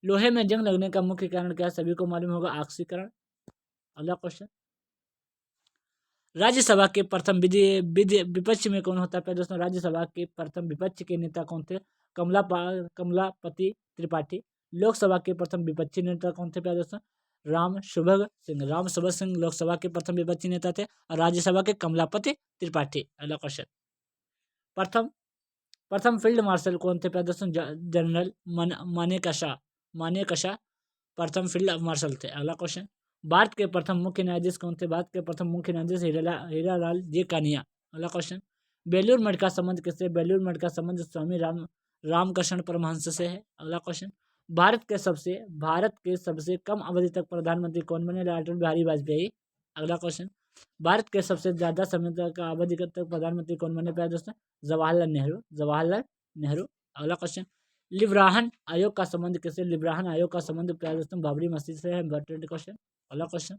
A: लोहे में जंग लगने का मुख्य कारण क्या है? सभी को मालूम होगा, ऑक्सीकरण। अगला क्वेश्चन, राज्यसभा के प्रथम विपक्ष में कौन होता है प्यारे दोस्तों? राज्यसभा के प्रथम विपक्ष के नेता कौन थे? कमलापति त्रिपाठी। लोकसभा के प्रथम विपक्षी नेता कौन थे प्यारे दोस्तों? राम सुभग सिंह लोकसभा के प्रथम विपक्षी नेता थे और राज्यसभा के कमलापति त्रिपाठी। अगला क्वेश्चन, प्रथम फील्ड मार्शल कौन थे प्यारे दोस्तों? जनरल मानेकशॉ प्रथम फील्ड मार्शल थे। अगला क्वेश्चन, भारत के प्रथम मुख्य न्यायाधीश कौन थे? भारत के प्रथम मुख्य न्यायाधीश हीरालाल जी कानिया। अगला क्वेश्चन, बेलूर मठ का संबंध किससे? बेलूर मठ का संबंध स्वामी रामकृष्ण परमहंस से है। अगला क्वेश्चन, भारत के सबसे कम अवधि तक प्रधानमंत्री कौन बने? अटल बिहारी वाजपेयी। अगला क्वेश्चन, भारत के सबसे ज्यादा समय तक अवधि तक प्रधानमंत्री कौन बने प्यारे दोस्तों? जवाहरलाल नेहरू। अगला क्वेश्चन, लिब्राहन आयोग का संबंध किससे? लिब्राहन आयोग का संबंध प्यारे दोस्तों बाबरी मस्जिद से है। Important question. अगला क्वेश्चन,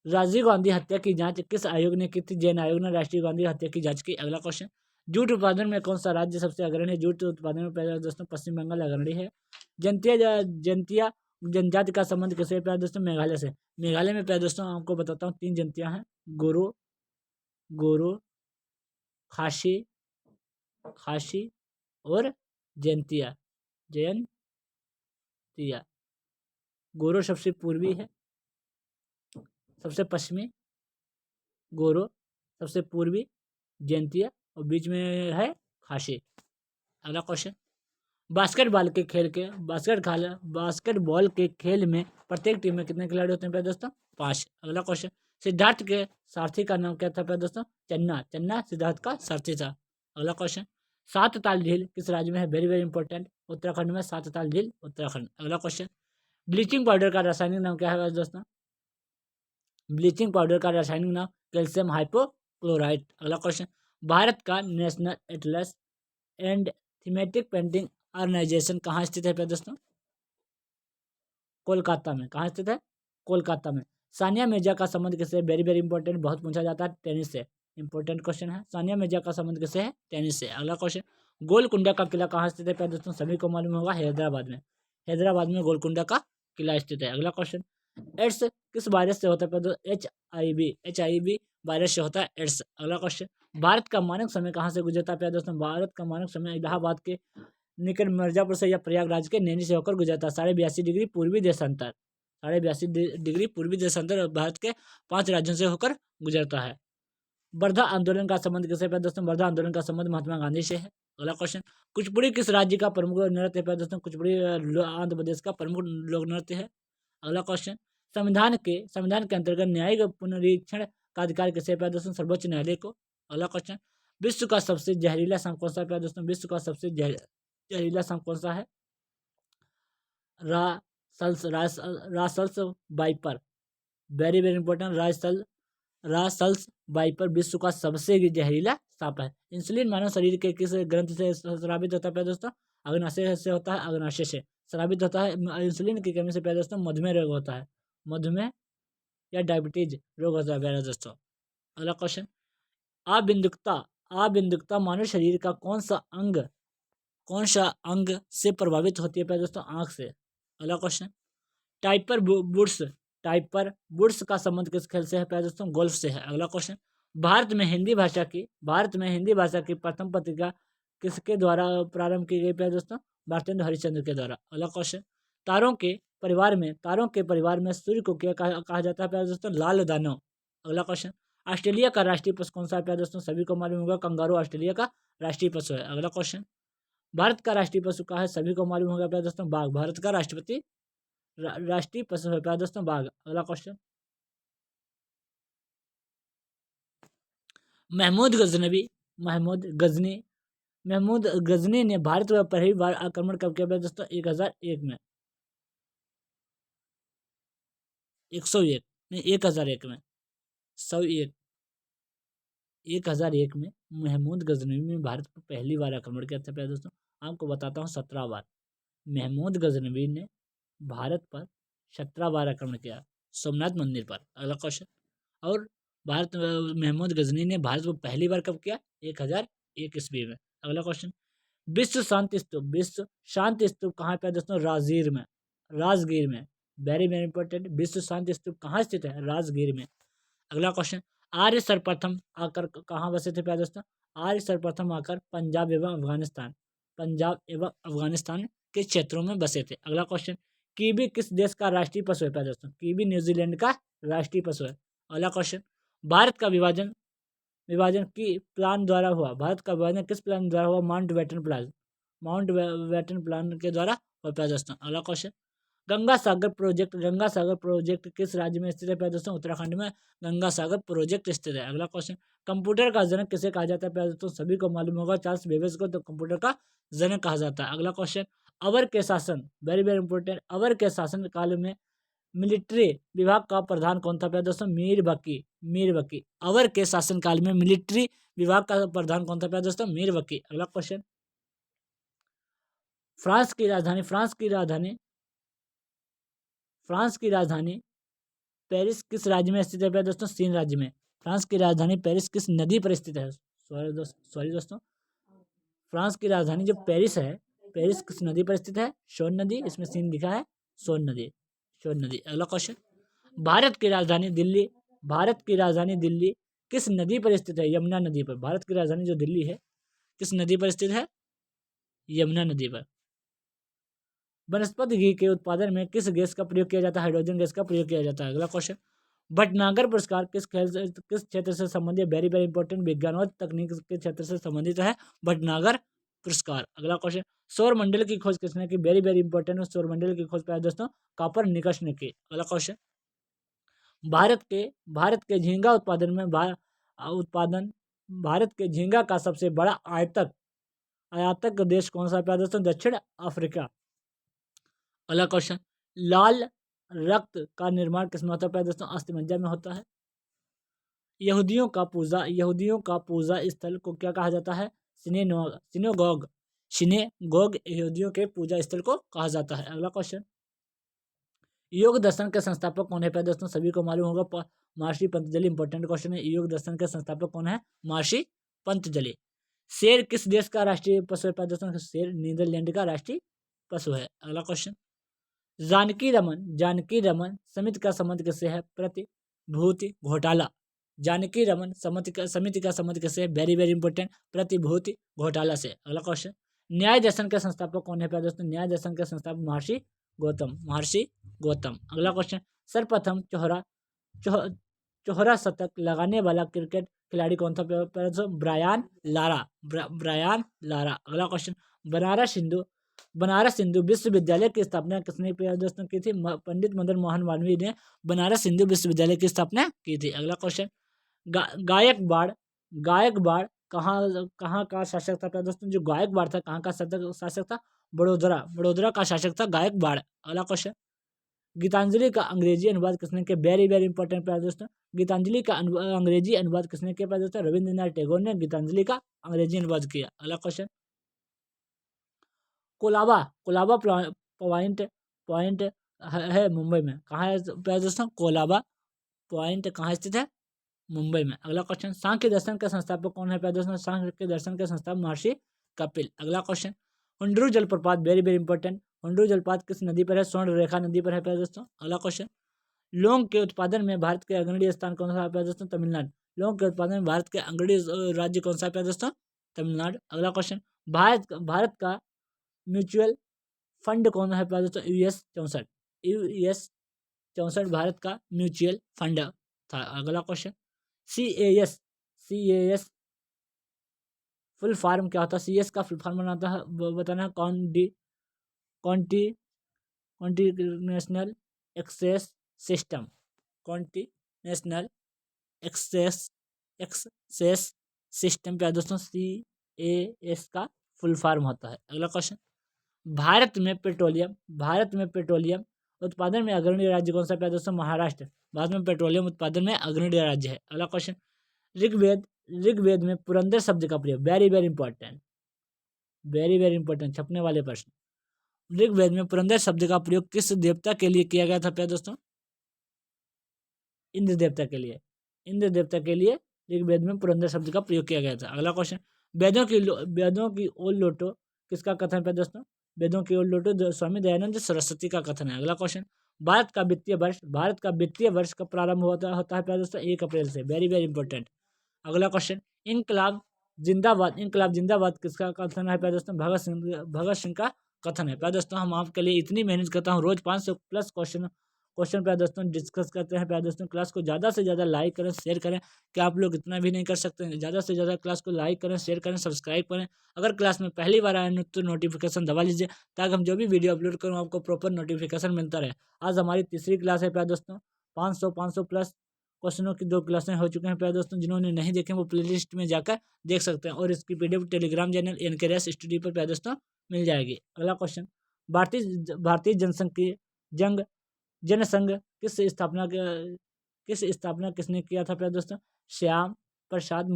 A: राजीव गांधी हत्या की जांच किस आयोग ने की थी? जैन आयोग ने राष्ट्रीय गांधी हत्या की जांच की। अगला क्वेश्चन, जूट उत्पादन में कौन सा राज्य सबसे अग्रणी है? जूट उत्पादन में प्यारे दोस्तों पश्चिम बंगाल अग्रणी है। जंतिया जनजाति का संबंध किससे प्यारे दोस्तों? मेघालय से। मेघालय में प्यारे दोस्तों आपको बताता हूँ 3 जनतियाँ हैं, गोरो खासी और जयंतिया। गोरो सबसे पूर्वी है, सबसे पश्चिमी गोरो, सबसे पूर्वी जयंतिया और बीच में है खासी। अगला क्वेश्चन, बास्केटबॉल के खेल में प्रत्येक टीम में कितने खिलाड़ी होते हैं प्यारे दोस्तों? 5। अगला क्वेश्चन, सिद्धार्थ के सारथी का नाम क्या था प्यारे दोस्तों? चन्ना सिद्धार्थ का सारथी था। अगला क्वेश्चन, सात ताल झील किस राज्य में है? वेरी वेरी इंपॉर्टेंट, उत्तराखंड में सात ताल झील उत्तराखंड। अगला क्वेश्चन, ब्लीचिंग पाउडर का रासायनिक नाम क्या है दोस्तों? ब्लीचिंग पाउडर का रासायनिक नाम कैल्शियम हाइपोक्लोराइट। अगला क्वेश्चन, भारत का national atlas and thematic painting organisation कहाँ स्थित है दोस्तों? कोलकाता में। कहाँ स्थित है? कोलकाता में। सानिया मिर्जा का संबंध किससे? वेरी वेरी इंपॉर्टेंट, बहुत पूछा जाता है, टेनिस से। इंपॉर्टेंट क्वेश्चन है, सानिया मिर्जा का संबंध किससे है? टेनिस से। अगला क्वेश्चन, गोलकुंडा का किला कहाँ स्थित है दोस्तों? सभी को मालूम होगा, हैदराबाद में गोलकुंडा का किला स्थित है। अगला क्वेश्चन, एड्स किस वायरस से होता है दोस्तों? HIV वायरस से होता है एड्स। अगला क्वेश्चन, भारत का मानक समय कहाँ से गुजरता है दोस्तों? भारत का मानक समय इलाहाबाद के निकट मिर्जापुर से या प्रयागराज के नैनी से होकर गुजरता है। 82.5 डिग्री पूर्वी देशांतर। 82.5 डिग्री पूर्वी देशांतर भारत के 5 राज्यों से होकर गुजरता है। वर्धा आंदोलन का संबंध किससे है दोस्तों? वर्धा आंदोलन का संबंध महात्मा गांधी से है। अगला क्वेश्चन, कुचिपुड़ी किस राज्य का प्रमुख नृत्य है दोस्तों? कुचिपुड़ी आंध्र प्रदेश का प्रमुख लोक नृत्य है। अगला क्वेश्चन, संविधान के अंतर्गत न्यायिक पुनरीक्षण का अधिकार किसे है दोस्तों? सर्वोच्च न्यायालय को। अगला क्वेश्चन, विश्व का सबसे जहरीला सांप कौन सा है दोस्तों? विश्व का सबसे जहरीला सांप कौन सा है? Russell's viper. Very very important, Russell's viper विश्व का सबसे जहरीला सांप है। इंसुलिन मानव शरीर के किस ग्रंथि से स्रावित होता है दोस्तों? अग्नाशय से होता है, अग्नाशय से स्रावित होता है। इंसुलिन की कमी से दोस्तों मधुमेह रोग होता है, मधुमेह या डायबिटीज रोग होता है दोस्तों। अगला क्वेश्चन, आबिंदुकता मानव शरीर का कौन सा अंग कौन सा अंग से प्रभावित होती है प्यारे दोस्तों? आँख से। अगला क्वेश्चन, टाइपर वुड्स टाइपर वुड्स का संबंध किस खेल से है प्यारे दोस्तों? गोल्फ से है। अगला क्वेश्चन, भारत में हिंदी भाषा की प्रथम पत्रिका किसके द्वारा प्रारंभ की गई प्यारे दोस्तों? भारतेंद्र हरिश्चंद्र के द्वारा। अगला क्वेश्चन, तारों के परिवार में सूर्य को क्या कहा जाता है प्यारे दोस्तों? लाल दानव। अगला क्वेश्चन, ऑस्ट्रेलिया का राष्ट्रीय पशु कौन सा है प्यारे दोस्तों? सभी को मालूम होगा, कंगारू ऑस्ट्रेलिया का राष्ट्रीय पशु है। अगला क्वेश्चन, भारत का राष्ट्रीय पशु क्या है? सभी को मालूम होगा प्यारे दोस्तों, बाघ। भारत का राष्ट्रीय पशु है प्यारे दोस्तों, बाघ। अगला क्वेश्चन, महमूद गजनवी महमूद गजनी महमूद गजनी ने भारत पर पहली बार आक्रमण कब किया प्यारे दोस्तों? 1001 में। 101 नहीं, 1001 में। 101 1001 में महमूद गजनवी ने भारत पर पहली बार आक्रमण किया था प्यारे दोस्तों। आपको बताता हूँ 17 बार महमूद गजनवी ने भारत पर 17 बार आक्रमण किया, सोमनाथ मंदिर पर। अगला क्वेश्चन, और महमूद गजनी ने भारत को पहली बार कब किया? 1001 ईस्वी में। अगला क्वेश्चन, विश्व शांति स्तूप कहाँ पे है दोस्तों? राजगीर में। वेरी वेरी इंपॉर्टेंट, विश्व शांति स्तूप कहाँ स्थित है? राजगीर में। अगला क्वेश्चन, आर्य सर्वप्रथम आकर कहाँ बसे थे प्यारे दोस्तों? आर्य सर्वप्रथम आकर पंजाब एवं अफगानिस्तान के क्षेत्रों में बसे थे। अगला क्वेश्चन, कीवी किस देश का राष्ट्रीय पशु है प्यारे दोस्तों? कीवी न्यूजीलैंड का राष्ट्रीय पशु है। अगला क्वेश्चन, भारत का विभाजन की प्लान द्वारा हुआ? भारत का विभाजन किस प्लान द्वारा हुआ? माउंट बैटन प्लान के द्वारा हुआ प्यारे दोस्तों। अगला क्वेश्चन, गंगा सागर प्रोजेक्ट किस राज्य में स्थित है प्यारे दोस्तों? उत्तराखंड में गंगा सागर प्रोजेक्ट स्थित है। अगला क्वेश्चन, कंप्यूटर का जनक किसे कहा जाता है प्यारे दोस्तों? सभी को मालूम होगा, चार्ल्स बेबेज को तो कंप्यूटर का जनक कहा जाता है। अगला क्वेश्चन, अवर के शासन, वेरी वेरी इंपॉर्टेंट, अवर के शासन काल में मिलिट्री विभाग का प्रधान कौन था प्यारे दोस्तों? मीर बकी। अवर के शासन काल में मिलिट्री विभाग का प्रधान कौन था प्यारे दोस्तों? मीर बकी। अगला क्वेश्चन, फ्रांस की राजधानी पेरिस किस राज्य में स्थित है प्यारे दोस्तों? सीन राज्य में। फ्रांस की राजधानी पेरिस किस नदी पर स्थित है? सॉरी दोस्तों, फ्रांस की राजधानी जो पेरिस है, पेरिस किस नदी पर स्थित है? सोन नदी, इसमें सीन लिखा है सोन नदी। अगला क्वेश्चन, भारत की राजधानी दिल्ली किस नदी पर स्थित है? यमुना नदी पर। भारत की राजधानी जो दिल्ली है किस नदी पर स्थित है? यमुना नदी पर। वनस्पति घी के उत्पादन में किस गैस का प्रयोग किया जाता है? हाइड्रोजन गैस का प्रयोग किया जाता है। अगला क्वेश्चन, भटनागर पुरस्कार किस क्षेत्र से संबंधित? वेरी वेरी इंपॉर्टेंट, विज्ञान और तकनीक के क्षेत्र से संबंधित है भटनागर पुरस्कार। अगला क्वेश्चन, सौर मंडल की खोज किसने की? वेरी वेरी इंपॉर्टेंट, सौर मंडल की खोज दोस्तों कोपरनिकस ने की। अगला क्वेश्चन, भारत के झींगा भारत के झींगा का सबसे बड़ा आयातक देश कौन सा है दोस्तों? दक्षिण अफ्रीका। अगला क्वेश्चन, लाल रक्त का निर्माण किसमें होता है दोस्तों? अस्थिमज्जा में होता है। यहूदियों का पूजा स्थल को क्या कहा जाता है? सिनेगोग यहूदियों के पूजा स्थल को कहा जाता है। अगला क्वेश्चन, योग दर्शन के संस्थापक कौन है प्यारे दोस्तों? सभी को मालूम होगा, महर्षि पंतजलि। इंपॉर्टेंट क्वेश्चन है, योग दर्शन के संस्थापक कौन है? महर्षि पंतजलि। शेर किस देश का राष्ट्रीय पशु है प्यारे दोस्तों? शेर नीदरलैंड का राष्ट्रीय पशु है। अगला क्वेश्चन, जानकी रमन समिति का संबंध किससे है? प्रतिभूति घोटाला। जानकी रमन समिति का संबंध किससे है? वेरी वेरी इंपॉर्टेंट, प्रतिभूति घोटाला से। अगला क्वेश्चन, न्याय दर्शन के संस्थापक कौन है प्यारे दोस्तों? न्याय दर्शन के संस्थापक महर्षि गौतम। अगला क्वेश्चन, सर्वप्रथम चौहरा शतक लगाने वाला क्रिकेट खिलाड़ी कौन था प्यारे दोस्तों? Brian Lara. अगला क्वेश्चन, बनारस हिंदू विश्वविद्यालय की स्थापना किसने प्यारे दोस्तों की थी? पंडित मदन मोहन मालवीय ने बनारस हिंदू विश्वविद्यालय की स्थापना की थी। अगला क्वेश्चन, गायकवाड़ कहाँ का शासक था प्यारे दोस्तों? जो गायकवाड़ था कहाँ का शासक था? बड़ौदा का शासक था गायकवाड़। अगला क्वेश्चन, गीतांजलि का अंग्रेजी अनुवाद किसने किया? वेरी वेरी इंपॉर्टेंट प्यारे दोस्तों, गीतांजलि का अंग्रेजी अनुवाद किसने किया प्यारे दोस्तों? रविंद्रनाथ टैगोर ने गीतांजलि का अंग्रेजी अनुवाद किया। अगला क्वेश्चन, कोलाबा पॉइंट है मुंबई में, कहाँ है प्यारे दोस्तों? कोलाबा पॉइंट कहाँ स्थित है? मुंबई में। अगला क्वेश्चन, सांख्य दर्शन के संस्थापक कौन है प्यारे दोस्तों? सांख्य दर्शन के संस्थापक महर्षि कपिल। अगला क्वेश्चन, हुंडरू जलप्रपात वेरी वेरी इंपॉर्टेंट। हुंडरू जलप्रपात किस नदी पर है? स्वर्ण रेखा नदी पर है प्यारे दोस्तों। अगला क्वेश्चन, लौंग के उत्पादन में भारत के अग्रणी स्थान कौन सा है प्यारे दोस्तों? तमिलनाडु। लौंग के उत्पादन में भारत के अग्रणी राज्य कौन सा है प्यारे दोस्तों? तमिलनाडु। अगला क्वेश्चन, भारत का म्यूचुअल फंड कौन है प्यारे दोस्तों? US 64। US 64 भारत का म्यूचुअल फंड था। अगला क्वेश्चन, CAS फुल फॉर्म क्या होता है? CS का फुल फॉर्म बनाता है बताना है। कॉन्टिनेशनल एक्सेस सिस्टम। कॉन्टिनेशनल एक्सेस सिस्टम प्यारे दोस्तों CAS का फुल फॉर्म होता है। अगला क्वेश्चन, भारत में पेट्रोलियम उत्पादन में अग्रणी राज्य कौन सा प्यारे दोस्तों? महाराष्ट्र। भारत में पेट्रोलियम उत्पादन में अग्रणी राज्य है। अगला क्वेश्चन, ऋग्वेद में पुरंदर शब्द का प्रयोग वेरी वेरी इंपॉर्टेंट छपने वाले प्रश्न। ऋग्वेद में पुरंदर शब्द का प्रयोग किस देवता के लिए किया गया था प्यारे दोस्तों? इंद्र देवता के लिए। ऋग्वेद में पुरंदर शब्द का प्रयोग किया गया था। अगला क्वेश्चन, वेदों की ओल लोटो किसका कथन है दोस्तों? वेदों की ओल लोटो स्वामी दयानंद सरस्वती का कथन है। अगला क्वेश्चन, भारत का वित्तीय वर्ष का प्रारंभ होता है प्यारे दोस्तों? 1 अप्रैल से। Very very important. अगला क्वेश्चन, इनकलाब जिंदाबाद किसका कथन है प्यारे दोस्तों? भगत सिंह का कथन है। प्यारे दोस्तों, हम आपके लिए इतनी मेहनत करता हूँ, रोज 500 प्लस क्वेश्चन प्यारे दोस्तों डिस्कस करते हैं। प्यारे दोस्तों, क्लास को ज़्यादा से ज़्यादा लाइक करें, शेयर करें। क्या आप लोग इतना भी नहीं कर सकते हैं? ज़्यादा से ज़्यादा क्लास को लाइक करें, शेयर करें, सब्सक्राइब करें। अगर क्लास में पहली बार आए तो नोटिफिकेशन दबा लीजिए, ताकि हम जो भी वीडियो अपलोड करूँ आपको प्रॉपर नोटिफिकेशन मिलता रहे। आज हमारी तीसरी क्लास है प्यारे दोस्तों। 500 प्लस क्वेश्चनों की 2 क्लासें हो चुके हैं प्यारे दोस्तों। जिन्होंने नहीं देखे वो प्लेलिस्ट में जाकर देख सकते हैं, और इसकी PDF Telegram channel NKRS study पर प्यारे दोस्तों मिल जाएगी। अगला क्वेश्चन, भारतीय जनसंघ किसने स्थापना किया था प्यारे दोस्तों? श्याम प्रसाद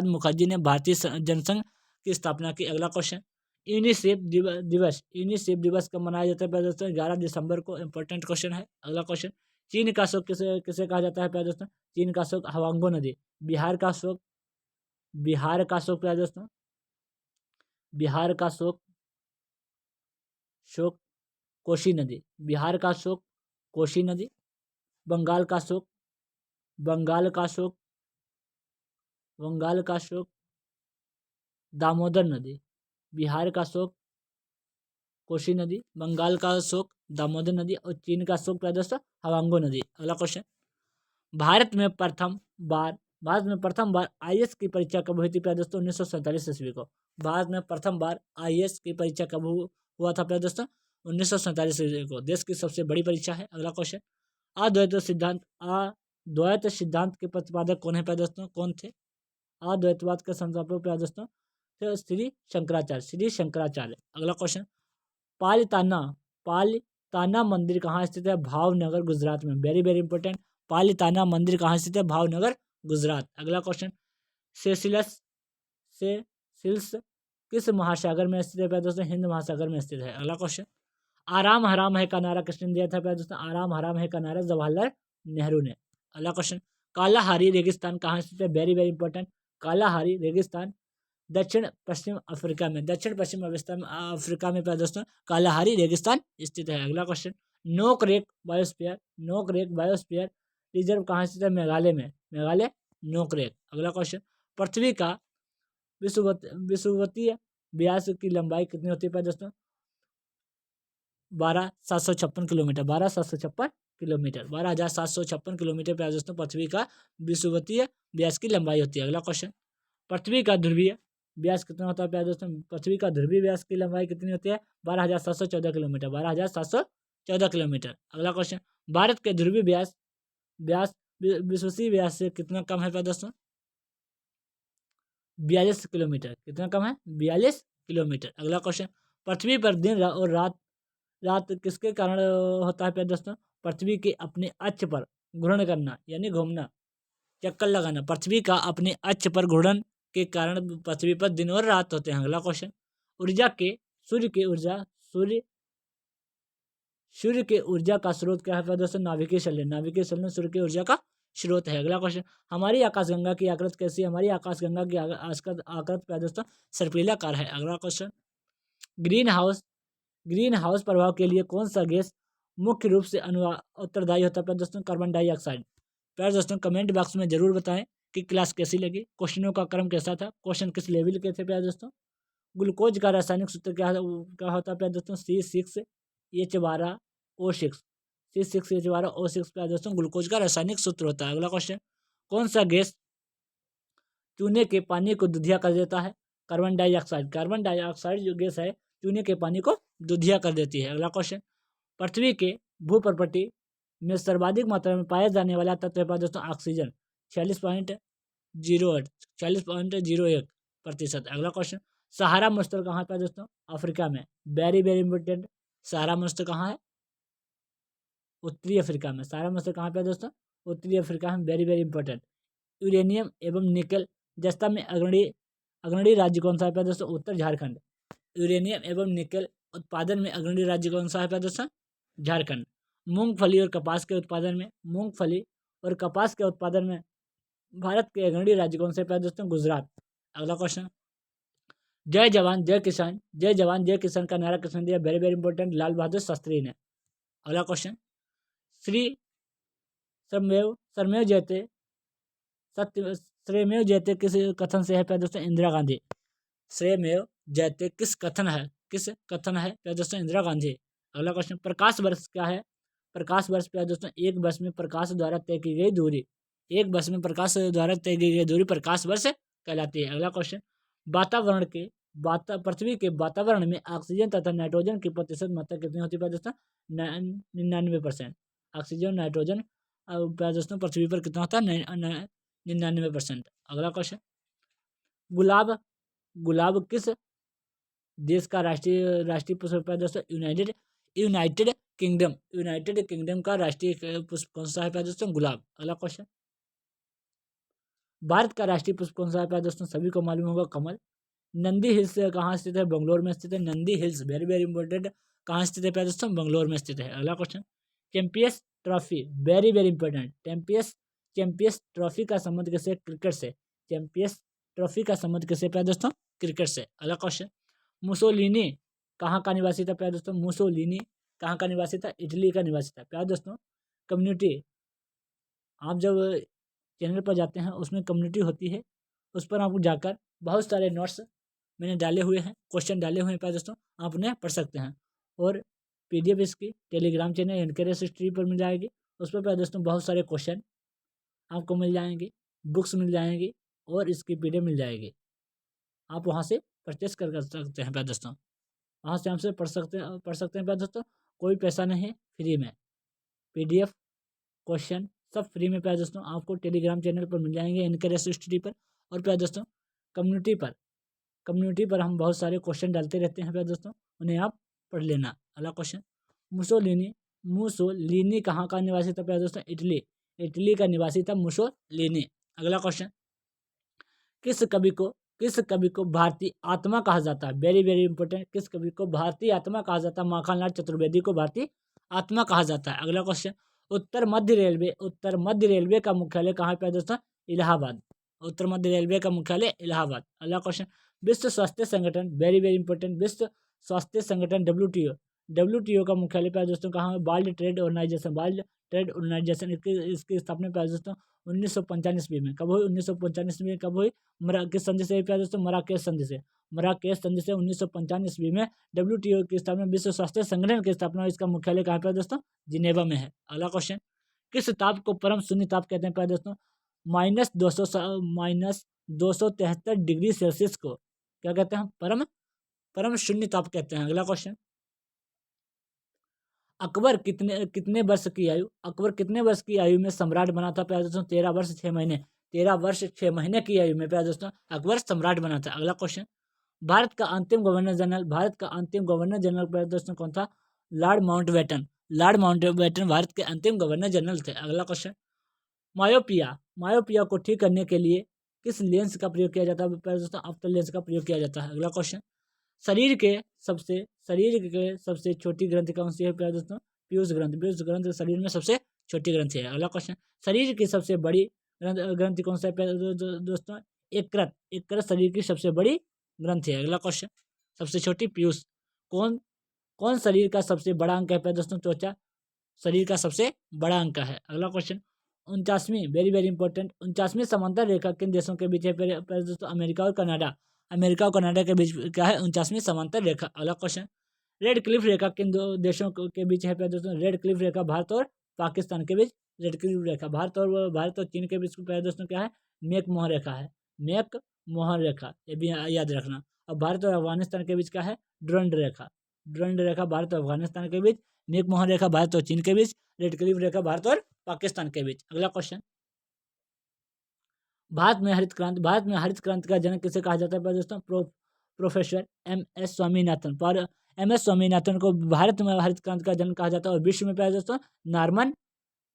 A: मुखर्जी ने भारतीय जनसंघ की स्थापना की। अगला क्वेश्चन, यूनिसेफ दिवस कब मनाया जाता है प्यारे दोस्तों? 11 दिसंबर को। इंपॉर्टेंट क्वेश्चन है। अगला क्वेश्चन, चीन का अशोक किसे कहा जाता है प्यारे दोस्तों? चीन का अशोक हवांगो नदी। बिहार का अशोक प्यारे दोस्तों, बिहार का अशोक कोसी नदी। बिहार का अशोक कोसी नदी। बंगाल का अशोक दामोदर नदी। बिहार का अशोक कोसी नदी, बंगाल का अशोक दामोदर नदी, और चीन का अशोक प्यारे दोस्तों हवांगो नदी। अगला क्वेश्चन, भारत में प्रथम बार IAS की परीक्षा कब हुई थी प्यारे दोस्तों? 1947 ईस्वी को। भारत में प्रथम बार IAS की परीक्षा कब हुआ था प्यारे दोस्तों? 1947 ईस्वी को। देश की सबसे बड़ी परीक्षा है। अगला क्वेश्चन, अद्वैत सिद्धांत के प्रतिपादक कौन है प्यारे दोस्तों? कौन थे? अद्वैतवाद के संस्थापक प्यारे दोस्तों श्री शंकराचार्य। अगला क्वेश्चन, पालिताना मंदिर कहाँ स्थित है? भावनगर गुजरात में। Very very important. पालिताना मंदिर कहाँ स्थित है? भावनगर गुजरात। अगला क्वेश्चन, सेसिल्स किस महासागर में स्थित है प्यारे दोस्तों? हिंद महासागर में स्थित है। अगला क्वेश्चन, आराम हराम है का नारा किसने दिया था प्यारे दोस्तों? आराम हराम है का नारा जवाहरलाल नेहरू ने। अगला क्वेश्चन, कालाहारी रेगिस्तान कहाँ स्थित है? Very very important. कालाहारी रेगिस्तान दक्षिण पश्चिम अफ्रीका में प्यारे दोस्तों कालाहारी रेगिस्तान स्थित है। अगला क्वेश्चन, नोकरेक बायोस्फीयर रिजर्व कहाँ स्थित है? मेघालय में। नोकरेक। अगला क्वेश्चन, पृथ्वी का विषुवतीय व्यास की लंबाई कितनी होती है प्यारे दोस्तों? 12,756 किलोमीटर। 12,756 किलोमीटर प्यारे दोस्तों पृथ्वी का विषुवतीय व्यास की लंबाई होती है। अगला क्वेश्चन, पृथ्वी का ध्रुवीय व्यास कितना होता है प्यारे दोस्तों? पृथ्वी का ध्रुवीय व्यास की लंबाई कितनी होती है? 12,714 किलोमीटर। 12,714 किलोमीटर। अगला क्वेश्चन, भारत के ध्रुवीय व्यास विषुवतीय व्यास से कितना कम है प्यारे दोस्तों? 42 किलोमीटर। कितना कम है? 42 किलोमीटर। अगला क्वेश्चन, पृथ्वी पर दिन और रात किसके कारण होता है प्यारे दोस्तों? पृथ्वी के अपने अक्ष पर घूर्णन करना यानी घूमना, चक्कर लगाना। पृथ्वी का अपने अक्ष पर घूर्णन के कारण पृथ्वी पर दिन और रात होते हैं। अगला क्वेश्चन, सूर्य के ऊर्जा का स्रोत क्या है दोस्तों? नाभिकीय संलयन सूर्य की ऊर्जा का स्रोत है। अगला क्वेश्चन, हमारी आकाशगंगा की आकृति कैसी है? हमारी आकाशगंगा की आकृति प्यारे दोस्तों सर्पिलाकार है। अगला क्वेश्चन, ग्रीन हाउस प्रभाव के लिए कौन सा गैस मुख्य रूप से उत्तरदायी होता है प्यारे दोस्तों? Carbon dioxide. प्यारे दोस्तों कमेंट बॉक्स में जरूर बताएं कि क्लास कैसी लगी, क्वेश्चनों का क्रम कैसा था, क्वेश्चन किस लेवल के थे प्यारे दोस्तों। ग्लूकोज का रासायनिक सूत्र क्या होता है प्यारे दोस्तों? C6H12O6। C6H12O6 प्यारे दोस्तों ग्लूकोज का रासायनिक सूत्र होता है। अगला क्वेश्चन, कौन सा गैस चूने के पानी को दुधिया कर देता है? Carbon dioxide. कार्बन डाइऑक्साइड जो गैस है चूने के पानी को दुधिया कर देती है। अगला क्वेश्चन, पृथ्वी के भूप्रपटी में सर्वाधिक मात्रा में पाया जाने वाला तत्व है दोस्तों ऑक्सीजन, 46.01%। अगला क्वेश्चन, सहारा मरुस्थल कहाँ पे है दोस्तों? अफ्रीका में। वेरी वेरी इंपॉर्टेंट, सहारा मरुस्थल कहाँ है? उत्तरी अफ्रीका में। सहारा मरुस्थल कहाँ पे है दोस्तों? उत्तरी अफ्रीका में। Very very important. यूरेनियम एवं निकल जस्ता में अग्रणी राज्य कौन सा है दोस्तों? उत्तर झारखंड। यूरेनियम एवं निकल उत्पादन में अग्रणी राज्य कौन सा है दोस्तों? झारखंड। मूंगफली और कपास के उत्पादन में भारत के अग्रणी राज्य कौन से है दोस्तों? गुजरात। अगला क्वेश्चन, जय जवान जय किसान का नारा किसने दिया? Very very important, Lal Bahadur Shastri ने। अगला क्वेश्चन, श्री सरमेव जयते किस कथन से है प्यारे दोस्तों? इंदिरा गांधी। श्रेमेव जयते किस कथन है प्यारे दोस्तों? इंदिरा गांधी। अगला क्वेश्चन, प्रकाश वर्ष क्या है? प्रकाश वर्ष प्यारे दोस्तों एक वर्ष में प्रकाश द्वारा तय की गई दूरी प्रकाश वर्ष कहलाती है। अगला क्वेश्चन, पृथ्वी के वातावरण में ऑक्सीजन तथा नाइट्रोजन की प्रतिशत मात्रा कितनी होती है दोस्तों? 99%। ऑक्सीजन नाइट्रोजन दोस्तों पृथ्वी पर कितना होता है? 99%। अगला क्वेश्चन, गुलाब किस देश का राष्ट्रीय पुष्प है दोस्तों? यूनाइटेड किंगडम का राष्ट्रीय पुष्प कौन सा है दोस्तों? गुलाब। अगला क्वेश्चन, भारत का राष्ट्रीय पुष्प कौन सा है दोस्तों? सभी को मालूम होगा, कमल। नंदी हिल्स कहाँ स्थित है? बेंगलोर में स्थित है। Nandi hills very very important, कहाँ स्थित है दोस्तों? बेंगलोर में स्थित है। अगला question, champions trophy very very important, champions trophy का संबंध किससे? क्रिकेट से। चैंपियंस ट्रॉफी का संबंध किससे प्यारे दोस्तों? क्रिकेट से। अगला क्वेश्चन, मुसोलिनी कहाँ का निवासी था प्यारे दोस्तों? मुसोलिनी कहाँ का निवासी था? इटली का निवासी था। प्यारे दोस्तों कम्युनिटी, आप जब चैनल पर जाते हैं उसमें कम्युनिटी होती है, उस पर आपको जाकर बहुत सारे नोट्स मैंने डाले हुए हैं, क्वेश्चन डाले हुए हैं प्यारे दोस्तों, आप उन्हें पढ़ सकते हैं। और PDF इसकी टेलीग्राम चैनल एनकरेज हिस्ट्री पर मिल जाएगी। उस पर प्यारे दोस्तों बहुत सारे क्वेश्चन आपको मिल जाएंगे, बुक्स मिल जाएंगी और इसकी PDF मिल जाएगी। आप वहाँ से परचेस कर सकते हैं प्यारे दोस्तों, वहाँ से हमसे पढ़ सकते हैं प्यारे दोस्तों। कोई पैसा नहीं है, फ्री में PDF क्वेश्चन सब फ्री में प्यारे दोस्तों आपको टेलीग्राम चैनल पर मिल जाएंगे एनकरेज हिस्ट्री पर। और प्यारे दोस्तों कम्युनिटी पर हम बहुत सारे क्वेश्चन डालते रहते हैं प्यारे दोस्तों, उन्हें आप पढ़ लेना। अगला क्वेश्चन, मुसोलिनी कहाँ का निवासी था प्यारे दोस्तों? इटली का निवासी था मुसोलिनी। अगला क्वेश्चन, किस कवि को भारतीय आत्मा कहा जाता है? वेरी वेरी इंपॉर्टेंट, किस कवि को भारतीय आत्मा कहा जाता है? माखनलाल चतुर्वेदी को भारतीय आत्मा कहा जाता है। अगला क्वेश्चन, उत्तर मध्य रेलवे का मुख्यालय कहाँ पे है दोस्तों? इलाहाबाद। उत्तर मध्य रेलवे का मुख्यालय इलाहाबाद। अगला क्वेश्चन, विश्व स्वास्थ्य संगठन वेरी वेरी इंपॉर्टेंट, विश्व स्वास्थ्य संगठन WTO का मुख्यालय पे दोस्तों कहाँ है? World trade organisation. इसकी स्थापना पे दोस्तों 1995 ईस्वी में। कब हुई? 1995 ईस्वी में। कब हुई? किस संधि से दोस्तों? मराकेश संधि से। 1995 ईस्वी में WTO की स्थापना, विश्व स्वास्थ्य संगठन की स्थापना। इसका मुख्यालय कहाँ पे दोस्तों? जिनेवा में है। अगला क्वेश्चन, किस ताप को परम शून्य ताप कहते हैं दोस्तों? -273 डिग्री सेल्सियस को क्या कहते हैं? परम शून्य ताप कहते हैं। अगला क्वेश्चन, अकबर कितने वर्ष की आयु में सम्राट बना था प्यारे दोस्तों? 13 वर्ष 6 महीने। 13 वर्ष 6 महीने की आयु में प्यारे दोस्तों अकबर सम्राट बना था। अगला क्वेश्चन, भारत का अंतिम गवर्नर जनरल प्यारे दोस्तों कौन था? लॉर्ड माउंटबेटन भारत के अंतिम गवर्नर जनरल थे। अगला क्वेश्चन, मायोपिया को ठीक करने के लिए किस लेंस का प्रयोग किया जाता है प्यारे दोस्तों? ऑप्टिकल लेंस का प्रयोग किया जाता है। अगला क्वेश्चन, शरीर के सबसे छोटी ग्रंथि कौन सी है प्यारे दोस्तों? पीयूष ग्रंथि शरीर में सबसे छोटी ग्रंथि है। अगला क्वेश्चन, शरीर की सबसे बड़ी ग्रंथि कौन सा है प्यारे दोस्तों? यकृत शरीर की सबसे बड़ी ग्रंथि है। अगला क्वेश्चन, सबसे छोटी पीयूष। कौन कौन शरीर का सबसे बड़ा अंग है प्यारे दोस्तों? त्वचा शरीर का सबसे बड़ा अंग है। अगला क्वेश्चन 49वीं वेरी वेरी इंपॉर्टेंट 49वीं समांतर रेखा किन देशों के बीच है प्यारे दोस्तों? अमेरिका और कनाडा। अमेरिका और कनाडा के बीच क्या है? 49वीं समांतर रेखा। अगला क्वेश्चन रेड क्लिफ रेखा किन दो देशों के बीच है प्यारे दोस्तों? रेड क्लिफ रेखा भारत और पाकिस्तान के बीच रेड क्लिफ रेखा भारत और चीन के बीच प्यारे दोस्तों क्या है? मेक मोहन रेखा है। मेक मोहन रेखा, ये भी याद रखना। और भारत और अफगानिस्तान के बीच क्या है? ड्रंड रेखा। ड्रंड रेखा भारत और अफगानिस्तान के बीच, मेक मोहन रेखा भारत और चीन के बीच, रेड क्लिफ रेखा भारत और पाकिस्तान के बीच। अगला क्वेश्चन भारत में हरित क्रांति का जनक किसे कहा जाता है प्यारे दोस्तों? Professor M S Swaminathan. पर एम एस स्वामीनाथन को भारत में हरित क्रांति का जनक कहा जाता है और विश्व में प्यारे दोस्तों Norman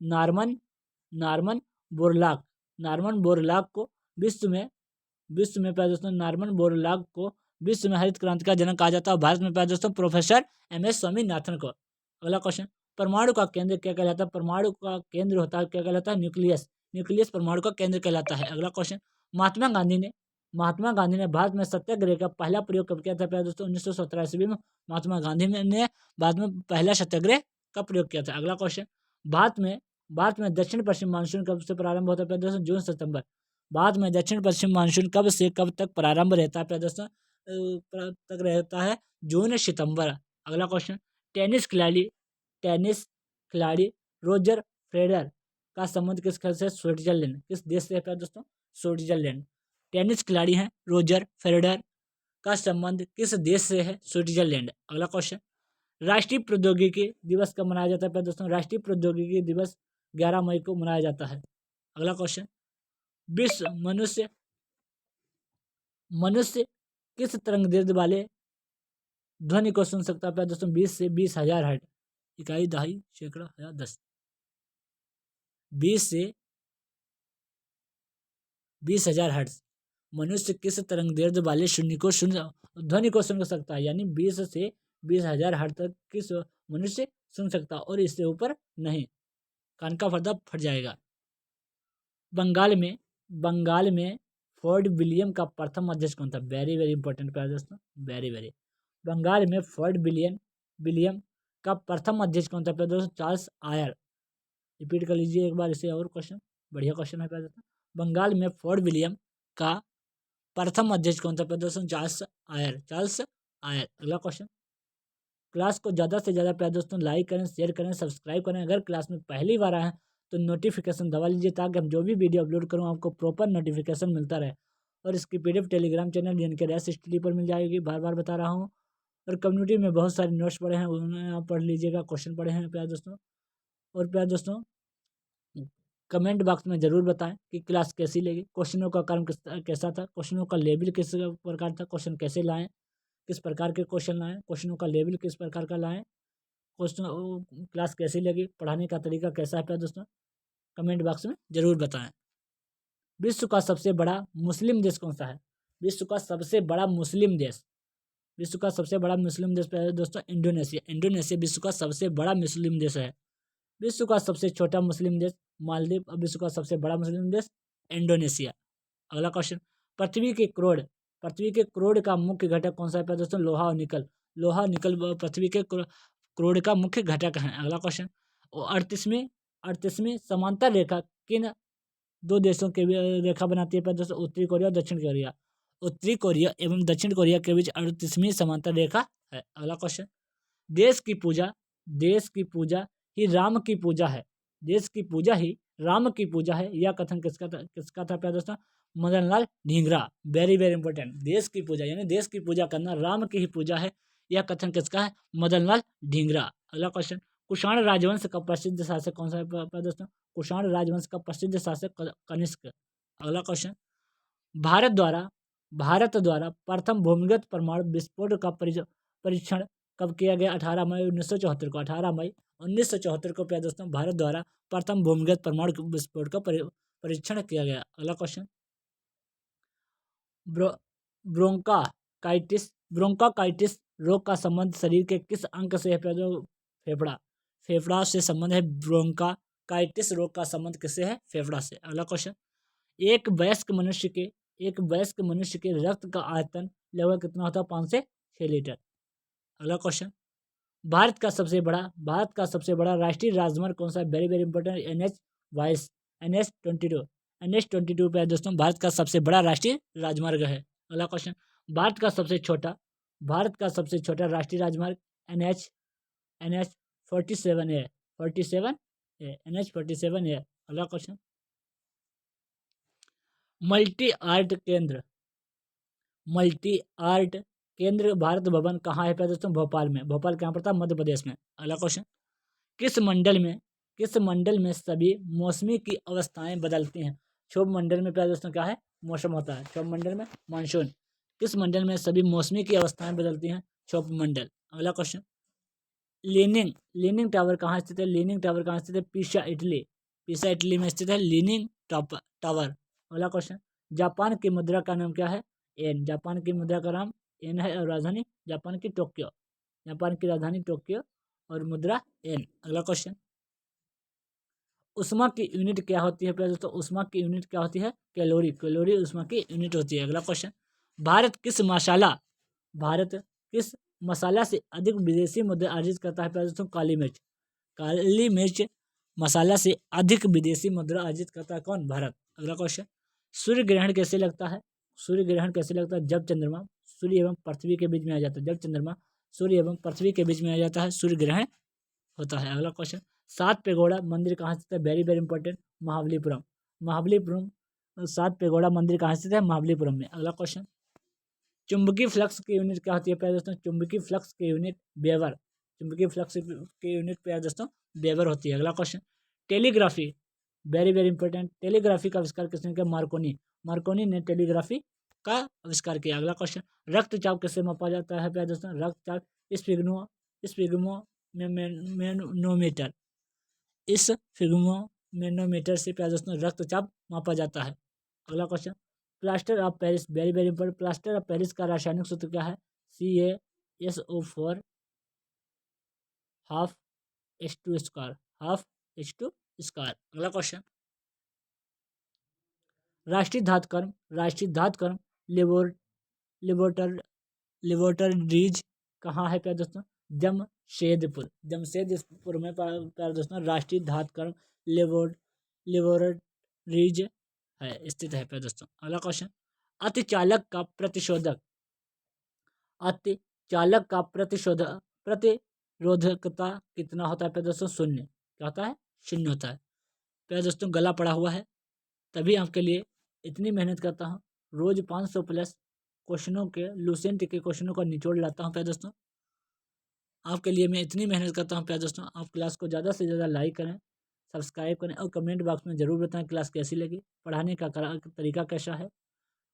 A: Norman Norman Borlaug. Norman Borlaug को विश्व में प्यारे दोस्तों नॉर्मन बोरलॉग को विश्व में हरित क्रांति का जनक कहा जाता है और भारत में प्यारे दोस्तों प्रोफेसर एम एस स्वामीनाथन को। अगला क्वेश्चन परमाणु का केंद्र क्या कहलाता है? परमाणु का केंद्र होता है क्या कहलाता है? न्यूक्लियस। न्यूक्लियस परमाणु का केंद्र कहलाता है। अगला क्वेश्चन महात्मा गांधी ने भारत में सत्याग्रह का पहला प्रयोग कब किया था प्यारे दोस्तों? 1917 ईस्वी में महात्मा गांधी ने भारत में पहला सत्याग्रह का प्रयोग किया था। अगला क्वेश्चन भारत में दक्षिण पश्चिम मानसून कब से प्रारंभ होता है प्यारे दोस्तों? जून सितंबर। भारत में दक्षिण पश्चिम मानसून कब से कब तक प्रारंभ रहता है प्यारे दोस्तों? तक रहता है जून सितंबर। अगला क्वेश्चन टेनिस खिलाड़ी रोजर फेडरर का संबंध किस खेल से? स्विट्जरलैंड। किस देश से है प्यारे दोस्तों? स्विट्जरलैंड। टेनिस खिलाड़ी हैं रोजर फेडरर का संबंध किस देश से है? स्विट्जरलैंड। अगला क्वेश्चन राष्ट्रीय प्रौद्योगिकी दिवस कब मनाया जाता है प्यारे दोस्तों? राष्ट्रीय प्रौद्योगिकी दिवस 11 मई को मनाया जाता है। अगला क्वेश्चन विश्व मनुष्य किस तरंग दैर्ध्य वाले ध्वनि को सुन सकता है प्यारे दोस्तों? 20 से 20,000 हर्ट्ज। इकाई, दहाई, सैकड़ा, हजार, 10। 20 से 20,000 हर्ट्ज मनुष्य किस तरंग दैर्ध्य वाले ध्वनि को सुन सकता है? यानी 20 से 20,000 हर्ट्ज तक किस मनुष्य सुन सकता है और इससे ऊपर नहीं, कान का पर्दा फट जाएगा। बंगाल में फोर्ट विलियम का प्रथम अध्यक्ष कौन था? वेरी वेरी इंपॉर्टेंट प्यारे दोस्तों, वेरी वेरी। बंगाल में फोर्ट विलियम का प्रथम अध्यक्ष कौन था प्यारे दोस्तों? चार्ल्स आयर। रिपीट कर लीजिए एक बार इसे और क्वेश्चन, बढ़िया क्वेश्चन है प्यारे दोस्तों। बंगाल में फोर्ट विलियम का प्रथम अध्यक्ष कौन था प्यारे दोस्तों? Charles Eyre. अगला क्वेश्चन क्लास को ज़्यादा से ज़्यादा प्यारे दोस्तों लाइक करें, शेयर करें, सब्सक्राइब करें। अगर क्लास में पहली बार आए हैं तो नोटिफिकेशन दबा लीजिए ताकि हम जो भी वीडियो अपलोड करूँ आपको प्रॉपर नोटिफिकेशन मिलता रहे। और इसकी PDF टेलीग्राम चैनल यानी रैस स्टडी पर मिल जाएगी, बार बार बता रहा हूँ। और कम्युनिटी में बहुत सारे नोट्स पढ़े हैं, उन्हें आप पढ़ लीजिएगा, क्वेश्चन पढ़े हैं प्यारे दोस्तों। और प्यारे दोस्तों कमेंट बॉक्स में ज़रूर बताएं कि क्लास कैसी लगी, क्वेश्चनों का क्रम कैसा था, क्वेश्चनों का लेवल किस प्रकार था, क्वेश्चन कैसे लाएँ, किस प्रकार के क्वेश्चन लाएँ, क्वेश्चनों का लेवल किस प्रकार का लाएँ, क्वेश्चन क्लास कैसी लगी, पढ़ाने का तरीका कैसा है प्यारे दोस्तों, कमेंट बॉक्स में ज़रूर बताएं। विश्व का सबसे बड़ा मुस्लिम देश कौन सा है? विश्व का सबसे बड़ा मुस्लिम देश प्यारे दोस्तों इंडोनेशिया विश्व का सबसे बड़ा मुस्लिम देश है। विश्व का सबसे छोटा मुस्लिम देश मालदीव और विश्व का सबसे बड़ा मुस्लिम देश इंडोनेशिया। अगला क्वेश्चन पृथ्वी के क्रोड का मुख्य घटक कौन सा है प्यारे दोस्तों? लोहा और निकल पृथ्वी के क्रोड का मुख्य घटक है। अगला क्वेश्चन 38वीं समांतर रेखा किन दो देशों के रेखा बनाती है प्यारे दोस्तों? उत्तरी कोरिया और दक्षिण कोरिया। उत्तरी कोरिया एवं दक्षिण कोरिया के बीच 38वीं समांतर रेखा है। अगला क्वेश्चन देश की पूजा ही राम की पूजा है। देश की पूजा ही राम की पूजा है, यह कथन किसका था प्यारे दोस्तों? Madan Lal Dhingra. Very very important. देश की पूजा यानी देश की पूजा करना राम की ही पूजा है, यह कथन किसका है? मदन लाल ढींगरा। अगला क्वेश्चन कुषाण राजवंश का प्रसिद्ध शासक कौन सा है प्यारे दोस्तों? कुषाण राजवंश का प्रसिद्ध शासक कनिष्क। अगला क्वेश्चन भारत द्वारा प्रथम भूमिगत परमाणु विस्फोट का परीक्षण कब किया गया? 18 मई 1974 को। 18 मई 1974 को प्यारे दोस्तों भारत द्वारा प्रथम भूमिगत परमाणु विस्फोट का परीक्षण किया गया। अगला क्वेश्चन ब्रोंकाइटिस रोग का संबंध शरीर के किस अंग से है? फेफड़ा से संबंध है। ब्रोंकाइटिस रोग का संबंध किससे है? फेफड़ा से। अगला क्वेश्चन एक वयस्क मनुष्य के रक्त का आयतन लगभग कितना होता है? 5 से 6 लीटर। अगला क्वेश्चन, भारत का सबसे बड़ा राष्ट्रीय राजमार्ग कौन सा है? वेरी वेरी इंपॉर्टेंट, NH 22 पे है दोस्तों भारत का सबसे बड़ा राष्ट्रीय राजमार्ग है। अगला क्वेश्चन, भारत का सबसे छोटा राष्ट्रीय राजमार्ग NH NH 47A NH 47A। अगला क्वेश्चन, मल्टी आर्ट केंद्र भारत भवन कहाँ है दोस्तों? भोपाल में। भोपाल कहाँ पड़ता है? मध्य प्रदेश में। अगला क्वेश्चन, किस मंडल में सभी मौसमी की अवस्थाएं बदलती हैं? क्षोभ मंडल में प्यारे दोस्तों क्या है? मौसम होता है। क्षोभ मंडल में मानसून। किस मंडल में सभी मौसमी की अवस्थाएं बदलती हैं? क्षोभ मंडल। अगला क्वेश्चन, लीनिंग टावर कहाँ स्थित है? पीसा इटली में स्थित है लीनिंग टावर। अगला क्वेश्चन, जापान की मुद्रा का नाम क्या है? एन। जापान की मुद्रा का नाम एन है और राजधानी जापान की टोक्यो और मुद्रा एन। अगला क्वेश्चन, उष्मा की यूनिट क्या होती है दोस्तों? उष्मा की यूनिट क्या होती है? कैलोरी उष्मा की यूनिट होती है। अगला क्वेश्चन, भारत किस मसाला से अधिक विदेशी मुद्रा अर्जित करता है दोस्तों? काली मिर्च मसाला से अधिक विदेशी मुद्रा अर्जित करता है कौन? भारत। अगला क्वेश्चन, सूर्य ग्रहण कैसे लगता है? जब चंद्रमा सूर्य एवं पृथ्वी के बीच में आ जाता है। सूर्य ग्रहण होता है। अगला क्वेश्चन, सात पेगोड़ा मंदिर कहाँ स्थित है? Very very important, Mahabalipuram. सात पेगोड़ा मंदिर कहाँ स्थित है? महाबलीपुरम में। अगला क्वेश्चन, चुंबकीय फ्लक्स की यूनिट क्या होती है प्यारे दोस्तों? चुंबकीय फ्लक्स की यूनिट वेबर होती है। अगला question, telegraphy, very very important, telegraphy का आविष्कार किसने किया? मार्कोनी ने टेलीग्राफी का आविष्कार किया। अगला क्वेश्चन, रक्तचाप कैसे मापा जाता है प्यारे दोस्तों? रक्तचाप मैनोमीटर से प्यारे दोस्तों रक्तचाप मापा जाता है। अगला question, plaster of Paris, very very important, plaster of Paris का रासायनिक सूत्र क्या है? CaSO4 half H2 square. अगला क्वेश्चन, राष्ट्रीय धातुकर्म लेबोरेटरीज कहाँ है प्यारे दोस्तों? जमशेदपुर में प्यारे दोस्तों राष्ट्रीय धातुकर्म लेबोरेटरीज है स्थित है प्यारे दोस्तों। अगला क्वेश्चन, अतिचालक का प्रतिरोधकता कितना होता है प्यारे दोस्तों? शून्य। क्या होता है? शून्य होता है। प्यारे दोस्तों गला पड़ा हुआ है, तभी आपके लिए इतनी मेहनत करता हूँ। रोज 500 प्लस क्वेश्चनों के लूसेंट के क्वेश्चनों का निचोड़ लाता हूँ प्यारे दोस्तों। आपके लिए मैं इतनी मेहनत करता हूँ प्यारे दोस्तों। आप क्लास को ज़्यादा से ज़्यादा लाइक करें, सब्सक्राइब करें और कमेंट बॉक्स में ज़रूर बताएं क्लास कैसी लगी, पढ़ाने का तरीका कैसा है,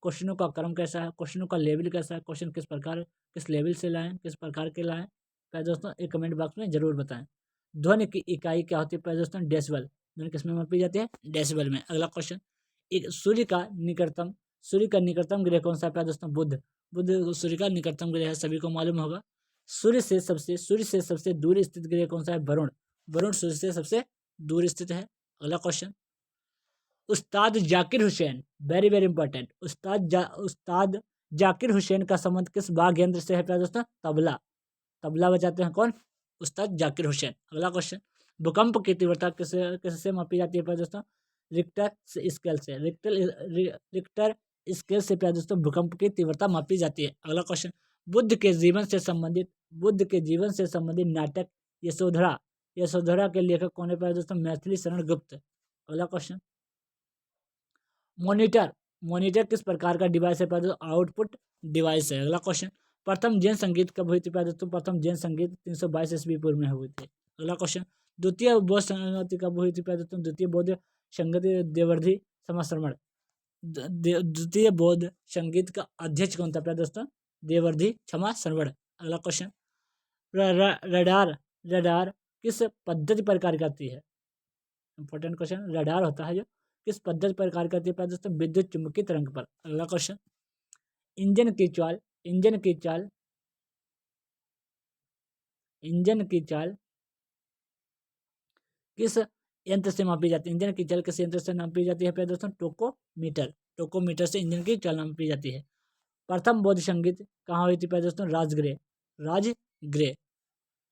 A: क्वेश्चनों का क्रम कैसा है, क्वेश्चनों का लेवल कैसा है, क्वेश्चन किस लेवल से लाएँ, किस प्रकार के लाएँ प्यारे दोस्तों, एक कमेंट बॉक्स में ज़रूर बताएं। ध्वनि की इकाई क्या होती है प्यारे दोस्तों? डेसिबल। ध्वनि किस में मापी जाती है? डेसिबल में। अगला क्वेश्चन, एक सूर्य का निकटतम ग्रह कौन सा है प्यारे दोस्तों? बुध सूर्य का निकटतम ग्रह है, सभी को मालूम होगा। सूर्य से सबसे दूर स्थित ग्रह कौन सा है? वरुण सूर्य से सबसे दूर स्थित है। अगला क्वेश्चन, उस्ताद Zakir Hussain, very very important, उस्ताद जाकिर हुसैन का संबंध किस वाद्य यंत्र से है प्यारे दोस्तों? तबला बजाते हैं कौन? उस्ताद जाकिर हुसैन। अगला क्वेश्चन, भूकंप की तीव्रता किससे मापी जाती है प्यारे दोस्तों? रिक्टर स्केल से प्यारे दोस्तों भूकंप की तीव्रता मापी जाती है। अगला क्वेश्चन, बुद्ध के जीवन से संबंधित नाटक यशोधरा के लेखक कौन है प्यारे दोस्तों? मैथिली शरण गुप्त। अगला क्वेश्चन, मॉनिटर किस प्रकार का डिवाइस है प्यारे दोस्तों? आउटपुट डिवाइस है। अगला क्वेश्चन, प्रथम जैन संगीत कब हुई थी प्यारे दोस्तों? प्रथम जैन संगीत 322 ईस्वी पूर्व में हुई थी। अगला क्वेश्चन, द्वितीय बौद्ध संगति कब हुई थी प्यारे दोस्तों? द्वितीय बौद्ध संगति देवर्धि समाश्रमण। द्वितीय बौद्ध संगीत का अध्यक्ष कौन था प्यारे दोस्तों? देवर्धि क्षमा श्रवण। अगला क्वेश्चन, रडार किस पद्धति पर कार्य करती है? इंपॉर्टेंट क्वेश्चन, रडार होता है जो किस पद्धति पर कार्य करती है प्यारे दोस्तों? विद्युत चुम्बकीय तरंग पर। अगला क्वेश्चन, इंजन की चाल किस यंत्र से मापी जाती है? इंजन की चाल किस यंत्र से नापी जाती है प्यारे दोस्तों? टोकोमीटर से इंजन की चाल नापी जाती है। प्रथम बौद्ध संगीत कहाँ हुई थी प्यारे दोस्तों? राजगृह ग्रे।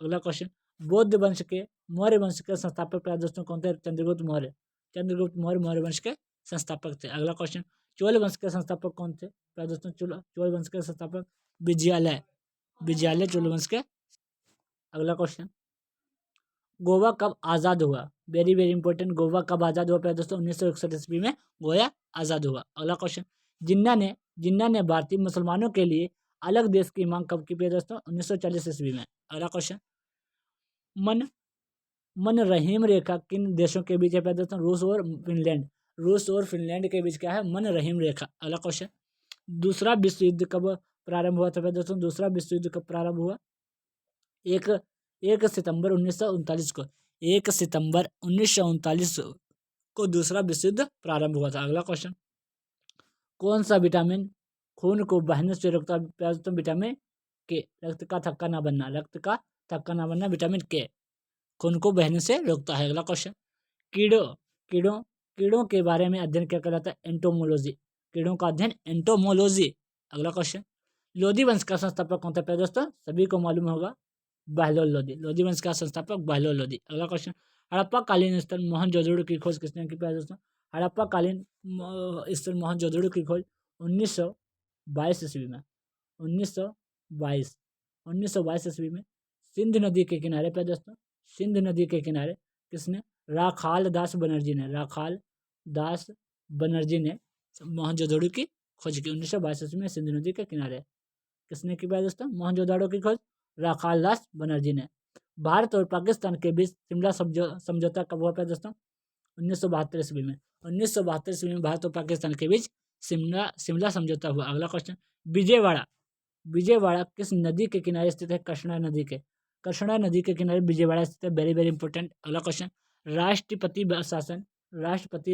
A: अगला क्वेश्चन, बौद्ध वंश के मौर्य वंश के संस्थापक प्यारे दोस्तों कौन थे? चंद्रगुप्त मौर्य। चंद्रगुप्त मौर्य मौर्य वंश के संस्थापक थे। अगला क्वेश्चन, चोल वंश के संस्थापक कौन थे? प्यारे दोस्तों चोल वंश के संस्थापक विजयालय। विजयालय चोल वंश के। अगला क्वेश्चन, गोवा कब आज़ाद हुआ? वेरी वेरी इंपॉर्टेंट, गोवा कब आज़ाद हुआ प्यारे दोस्तों? 1961 ईस्वी में गोवा आज़ाद हुआ। अगला क्वेश्चन, जिन्ना ने भारतीय मुसलमानों के लिए अलग देश की मांग कब की प्यारे दोस्तों? 1940 ईस्वी में। अगला क्वेश्चन, मन रहीम रेखा किन देशों के बीच है प्यारे दोस्तों? रूस और फिनलैंड। रूस और फिनलैंड के बीच क्या है? मन रहीम रेखा। अगला क्वेश्चन, दूसरा विश्व युद्ध कब प्रारंभ हुआ था प्यारे दोस्तों? दूसरा विश्व युद्ध कब प्रारंभ हुआ? एक सितंबर 1939 को। 1 सितंबर 1939 को दूसरा विश्व युद्ध प्रारंभ हुआ था। अगला क्वेश्चन, कौन सा विटामिन खून को बहने से रोकता है? तो विटामिन के। रक्त का थक्का ना बनना, रक्त का थक्का ना बनना, विटामिन के खून को बहने से रोकता है। अगला क्वेश्चन, कीड़ों के बारे में अध्ययन क्या कहलाता है? एंटोमोलॉजी। कीड़ों का अध्ययन एंटोमोलॉजी। अगला क्वेश्चन, लोधी वंश का संस्थापक कौन था प्यारे दोस्तों? सभी को मालूम होगा, बहलोल लोधी। लोधी वंश का संस्थापक बहलोल लोधी। अगला क्वेश्चन, हड़प्पा कालीन स्थल मोहनजोदड़ो की खोज किसने की प्यारे दोस्तों? हड़प्पा कालीन स्थल मोहनजोदड़ो की खोज 1922 ईस्वी में। 1922 ईस्वी में सिंध नदी के किनारे प्यारे दोस्तों, सिंध नदी के किनारे किसने? राखाल दास बनर्जी ने। राखाल दास बनर्जी ने मोहनजोदड़ो की खोज की 1922 ईस्वी में सिंध नदी के किनारे। किसने की प्यारे दोस्तों? मोहनजोदड़ो की खोज राखाल दास बनर्जी ने। भारत और पाकिस्तान के बीच शिमला समझौता कब हुआ प्यारे दोस्तों? 1972 ईस्वी में। 1972 ईस्वी में भारत और पाकिस्तान के बीच शिमला समझौता हुआ। अगला क्वेश्चन, विजयवाड़ा किस नदी के किनारे स्थित है? कृष्णा नदी के। कृष्णा नदी के किनारे विजयवाड़ा स्थित है। Very very important. अगला क्वेश्चन, राष्ट्रपति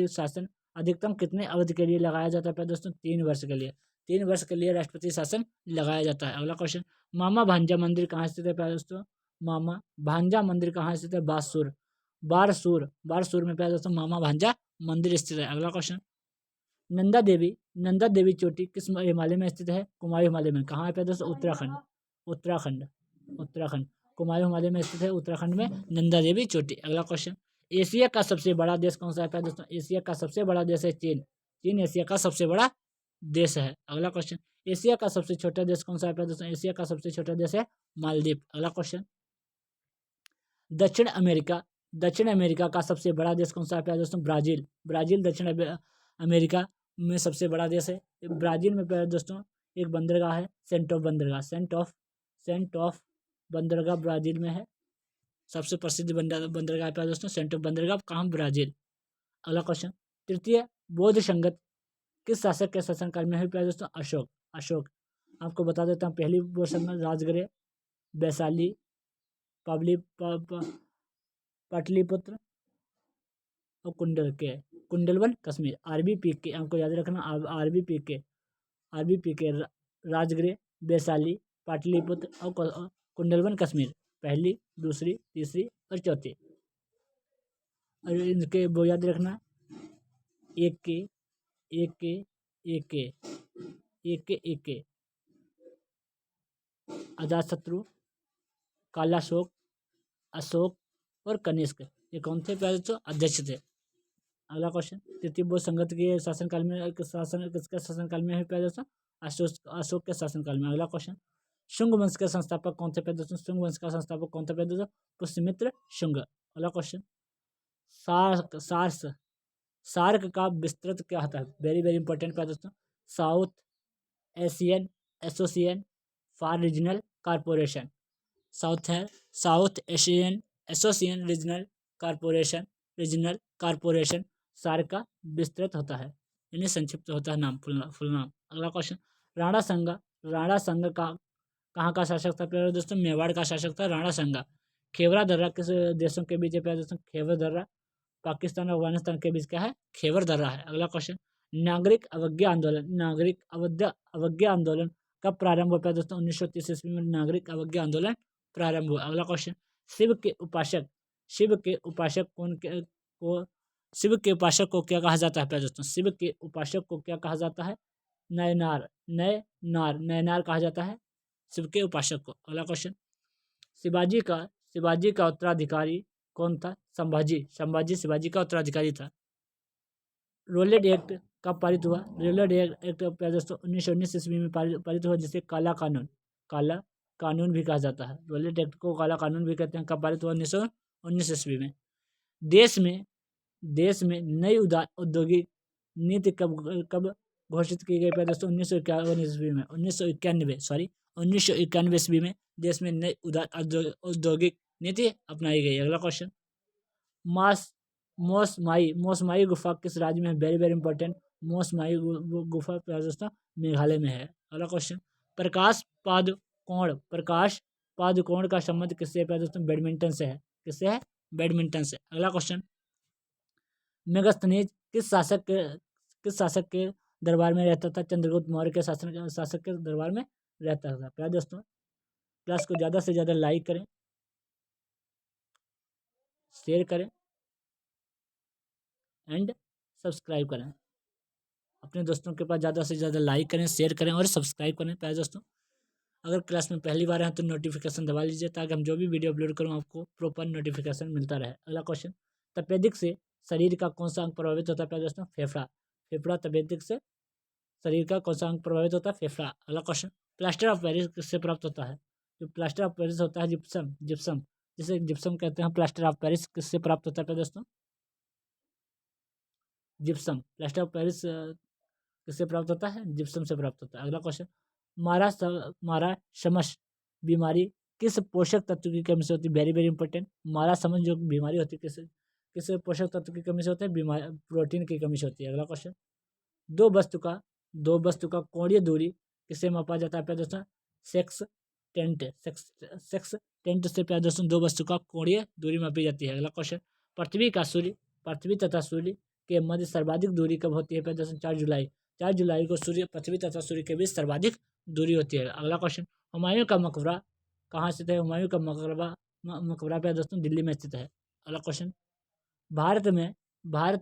A: शासन अधिकतम कितने अवधि के लिए लगाया जाता है दोस्तों? 3 वर्ष के लिए। 3 वर्ष के लिए राष्ट्रपति शासन लगाया जाता है। अगला क्वेश्चन, मामा भांजा मंदिर कहाँ स्थित है दोस्तों? मामा भांजा मंदिर कहाँ स्थित है? बारसूर में दोस्तों मामा भांजा मंदिर स्थित है। अगला क्वेश्चन, नंदा देवी चोटी किस हिमालय में स्थित है? कुमायूं हिमालय में। कहाँ है दोस्तों? उत्तराखंड। कुमायूं हिमालय में स्थित है, उत्तराखंड में नंदा देवी चोटी। अगला क्वेश्चन, एशिया का सबसे बड़ा देश कौन सा है दोस्तों? एशिया का सबसे बड़ा देश है चीन। चीन एशिया का सबसे बड़ा देश है। अगला क्वेश्चन, एशिया का सबसे छोटा देश कौन सा है दोस्तों? एशिया का सबसे छोटा देश है मालदीव। अगला क्वेश्चन, दक्षिण अमेरिका का सबसे बड़ा देश कौन सा है दोस्तों? ब्राजील दक्षिण अमेरिका में सबसे बड़ा देश है। ब्राजील में दोस्तों एक बंदरगाह है, सेंट ऑफ बंदरगाह ब्राजील में है। सबसे प्रसिद्ध बंदरगाह है दोस्तों सेंट ऑफ बंदरगाह, कहाँ? ब्राजील। अगला क्वेश्चन, तृतीय बौद्ध संगत किस शासक के शासनकाल में हुई दोस्तों? अशोक। आपको बता देता हूँ, पहली बौद्ध संगत राजगृह, वैशाली, पाटलिपुत्र और कुंडलवन कश्मीर। RBPK आपको याद रखना, RBPK राजगृह, वैशाली, पाटलिपुत्र और कुंडलवन कश्मीर, पहली, दूसरी, तीसरी और चौथी। और इनके वो याद रखना, एक के अजातशत्रु, कालाशोक, अशोक और कनिष्क, ये कौन थे प्यारे दोस्तों? अध्यक्ष थे। अगला क्वेश्चन, तृतीय बौद्ध संगत के शासनकाल में किसके शासनकाल में है प्यारे दोस्तों? अशोक के शासनकाल में। अगला क्वेश्चन, शुंग वंश के संस्थापक कौन थे प्यारे दोस्तों? शुंग वंश का संस्थापक कौन था प्यारे दोस्तों? पुष्यमित्र शुंग। अगला क्वेश्चन, सार्क का विस्तृत क्या होता है? वेरी वेरी इंपॉर्टेंट प्यारे दोस्तों, South Asian association for regional corporation. South Asian association regional corporation SAARC का विस्तृत होता है, यानी संक्षिप्त होता है नाम, फुल नाम। अगला क्वेश्चन, राणा संगा का कहाँ का शासक था प्यारे दोस्तों? मेवाड़ का शासक था राणा संगा। खेवरा दर्रा किस देशों के बीच है प्यारे दोस्तों? खेवर दर्रा पाकिस्तान और अफगानिस्तान के बीच क्या है? खेवर दर्रा है। अगला क्वेश्चन, नागरिक अवज्ञा आंदोलन कब प्रारंभ हुआ प्यारे दोस्तों? 1930 ईस्वी में नागरिक अवज्ञा आंदोलन प्रारंभ हुआ। अगला क्वेश्चन, शिव के उपासक को क्या कहा जाता है प्यारे दोस्तों? शिव के उपासक को क्या कहा जाता है? नयनार कहा जाता है शिव के उपासक को। अगला क्वेश्चन, शिवाजी का उत्तराधिकारी कौन था? संभाजी शिवाजी का उत्तराधिकारी था। रोलेट एक्ट कब पारित हुआ? रोलेट एक्ट दोस्तों 1919 ईस्वी में पारित हुआ, जिसे काला कानून भी कहा जाता है। रोलेट एक्ट को काला कानून भी कहते हैं। कब पारित हुआ? 1919 ईस्वी में। देश में नई औद्योगिक नीति कब घोषित की गई? दोस्तों 1991 ईस्वी में। 1991 ईस्वी में देश में नई औद्योगिक नीति अपनाई गई। अगला क्वेश्चन, मोसमाई गुफा किस राज्य में है? Very very important. मोसमाई गुफा दोस्तों मेघालय में है। अगला क्वेश्चन, प्रकाश पादुकोण का संबंध किससे है? दोस्तों बैडमिंटन से है। किससे है? बैडमिंटन से। अगला क्वेश्चन, मेगास्थनीज किस शासक के दरबार में रहता था? चंद्रगुप्त मौर्य के शासक के दरबार में रहता था। प्यारे दोस्तों, क्लास को ज़्यादा से ज़्यादा लाइक करें, शेयर करें एंड सब्सक्राइब करें। अपने दोस्तों के पास ज़्यादा से ज़्यादा लाइक करें, शेयर करें और सब्सक्राइब करें। प्यारे दोस्तों, अगर क्लास में पहली बार हैं तो नोटिफिकेशन दबा लीजिए, ताकि हम जो भी वीडियो अपलोड करूँ आपको प्रॉपर नोटिफिकेशन मिलता रहे। अगला क्वेश्चन, तपेदिक से शरीर का कौन सा अंग प्रभावित होता है? प्यारे दोस्तों, फेफड़ा तपेदिक से शरीर का कौन सा अंग प्रभावित होता है? फेफड़ा। अगला क्वेश्चन, प्लास्टर ऑफ पेरिस किससे प्राप्त होता है? जो प्लास्टर ऑफ पेरिस होता है, जिप्सम जिसे जिप्सम कहते हैं। प्लास्टर ऑफ पेरिस किससे प्राप्त होता है? प्यारे दोस्तों, जिप्सम। प्लास्टर ऑफ पेरिस किससे प्राप्त होता है? जिप्सम से प्राप्त होता है। अगला क्वेश्चन, मारा समस बीमारी किस पोषक तत्व की कमी से होती है? Very very important. मारा समस जो बीमारी होती है किस पोषक तत्व की कमी से होती है? प्रोटीन की कमी से होती है। अगला क्वेश्चन, दो वस्तु का कोणीय दूरी किससे मापा जाता है? दोस्तों, सेक्स टेंट से प्यारे दोस्तों दो वस्तु का कोणीय दूरी मापी जाती है। अगला क्वेश्चन, पृथ्वी तथा सूर्य के मध्य सर्वाधिक दूरी कब होती है? प्यारे दोस्तों, 4 जुलाई को पृथ्वी तथा सूर्य के बीच सर्वाधिक दूरी होती है। अगला क्वेश्चन, हुमायूं का मकबरा कहाँ स्थित है? हुमायूं का मकबरा प्यारे दोस्तों दिल्ली में स्थित है। अगला क्वेश्चन, भारत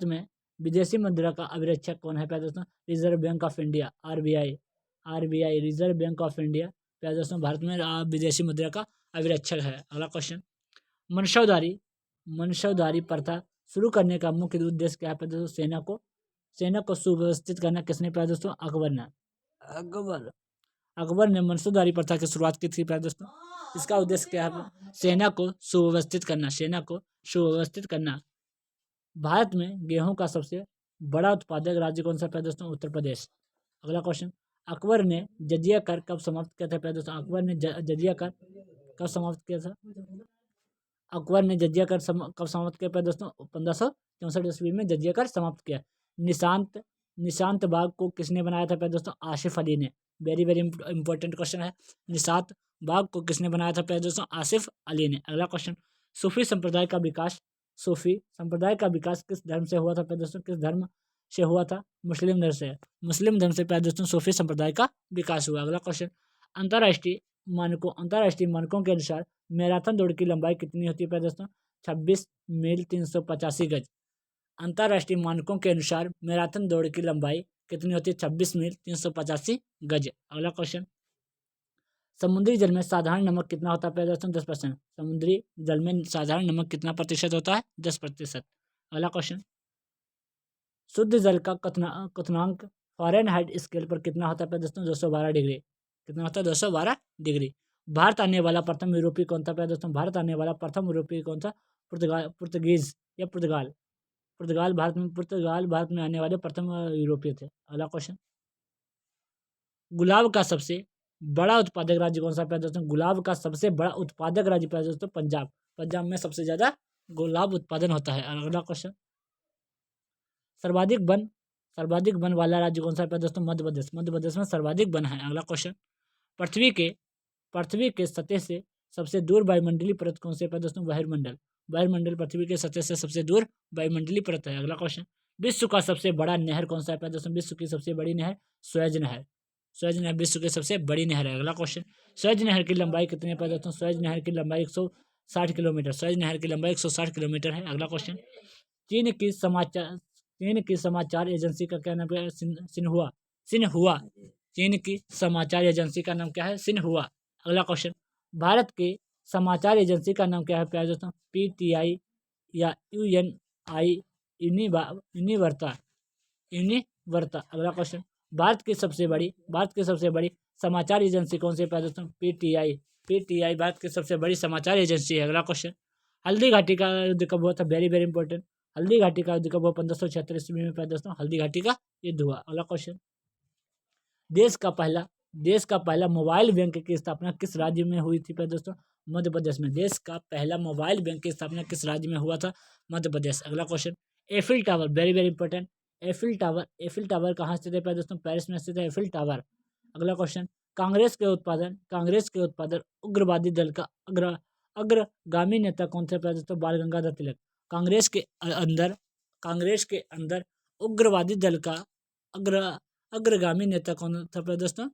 A: में विदेशी मुद्रा का अभिरक्षक कौन है? प्यारे दोस्तों, reserve bank of India, RBI reserve bank of India प्यारे दोस्तों भारत में विदेशी मुद्रा का अभिरक्षक है। अगला क्वेश्चन, मनशौदारी प्रथा शुरू करने का मुख्य उद्देश्य क्या है? प्यारे दोस्तों, सेना को सुव्यवस्थित करना। किसने? प्यारे दोस्तों, अकबर ने मनशौदारी प्रथा की शुरुआत की थी। प्यारे दोस्तों, इसका उद्देश्य क्या है? सेना को सुव्यवस्थित करना। भारत में गेहूं का सबसे बड़ा उत्पादक राज्य कौन सा? प्यारे दोस्तों, उत्तर प्रदेश। अगला क्वेश्चन, अकबर ने जजिया कर कब समाप्त किया था? प्यारे दोस्तों, अकबर ने जजिया कर कब समाप्त किया था? अकबर ने जजिया कर कब समाप्त किया? प्यारे दोस्तों, 1564 ईस्वी में जजिया कर समाप्त किया। निशांत बाग को किसने बनाया था? प्यारे दोस्तों, आसिफ अली ने। वेरी वेरी इंपॉर्टेंट क्वेश्चन है। निशांत बाग को किसने बनाया था? प्यारे दोस्तों, आसिफ अली ने। अगला क्वेश्चन, सूफी संप्रदाय का विकास किस धर्म से हुआ था? प्यारे दोस्तों, किस धर्म से हुआ था? मुस्लिम धर्म से प्यारे दोस्तों सूफी संप्रदाय का विकास हुआ। अगला क्वेश्चन, अंतर्राष्ट्रीय मानकों के अनुसार मैराथन दौड़ की लंबाई कितनी होती है? प्यारे दोस्तों, 26 मील 385 गज। अंतर्राष्ट्रीय मानकों के अनुसार मैराथन दौड़ की लंबाई कितनी होती है? 26 मील 385 गज। अगला क्वेश्चन, समुद्री जल में साधारण नमक कितना होता है? प्यारे दोस्तों, 10%। समुद्री जल में साधारण नमक कितना प्रतिशत होता है? 10%। अगला क्वेश्चन, शुद्ध जल का क्वथनांक फ़ारेनहाइट स्केल पर कितना होता है? प्यारे दोस्तों, 212 डिग्री। कितना होता है? 212 डिग्री। भारत आने वाला प्रथम यूरोपीय कौन था? प्यारे दोस्तों, भारत आने वाला प्रथम यूरोपीय कौन था? पुर्तगाल। भारत में आने वाले प्रथम यूरोपीय थे। अगला क्वेश्चन, गुलाब का सबसे बड़ा उत्पादक राज्य कौन सा? प्यारे दोस्तों, गुलाब का सबसे बड़ा उत्पादक राज्य प्यारे दोस्तों पंजाब में सबसे ज्यादा गुलाब उत्पादन होता है। अगला क्वेश्चन, सर्वाधिक वन वाला राज्य कौन सा? प्यारे दोस्तों, मध्य प्रदेश में सर्वाधिक वन है। अगला क्वेश्चन, पृथ्वी के सतह से सबसे दूर वायुमंडलीय परत कौन सी है? प्यारे दोस्तों, बहिर्मंडल पृथ्वी के सतह से सबसे दूर वायुमंडलीय परत है। अगला क्वेश्चन, विश्व का सबसे बड़ा नहर कौन सा है? प्यारे दोस्तों, विश्व की सबसे बड़ी नहर सुएज नहर विश्व की सबसे बड़ी नहर है। अगला क्वेश्चन, सुएज नहर की लंबाई कितनी है? प्यारे दोस्तों, सुएज नहर की लंबाई 160 किलोमीटर है। अगला क्वेश्चन, चीन की समाचार एजेंसी का क्या नाम है? सिन्हुआ। चीन की समाचार एजेंसी का नाम क्या है? सिन्हुआ। अगला क्वेश्चन, भारत के समाचार एजेंसी का नाम क्या है प्यारे दोस्तों? PTI या UNI, यूनिवर्ता, यूनिवर्ता। अगला क्वेश्चन, भारत की सबसे बड़ी समाचार एजेंसी कौन सी है प्यारे दोस्तों? PTI भारत की सबसे बड़ी समाचार एजेंसी है। अगला क्वेश्चन, हल्दी घाटी का युद्ध कब हुआ था? Very very important. Haldi Ghati का युद्ध कब हुआ? 1576 ईस्वी में प्यारे दोस्तों हल्दी घाटी का युद्ध हुआ। अगला क्वेश्चन, देश का पहला मोबाइल बैंक की स्थापना किस राज्य में हुई थी प्यारे दोस्तों? मध्य प्रदेश में। देश का पहला मोबाइल बैंक की स्थापना किस राज्य में हुआ था? मध्य प्रदेश। अगला question, Eiffel tower, very very important. Eiffel tower कहाँ स्थित है प्यारे दोस्तों? पेरिस में स्थित है एफिल टावर। अगला क्वेश्चन, कांग्रेस के उत्पादन उग्रवादी दल का अग्रगामी नेता कौन थे प्यारे दोस्तों? बाल गंगाधर तिलक। कांग्रेस के अंदर उग्रवादी दल का अग्रगामी नेता कौन था प्यारे दोस्तों?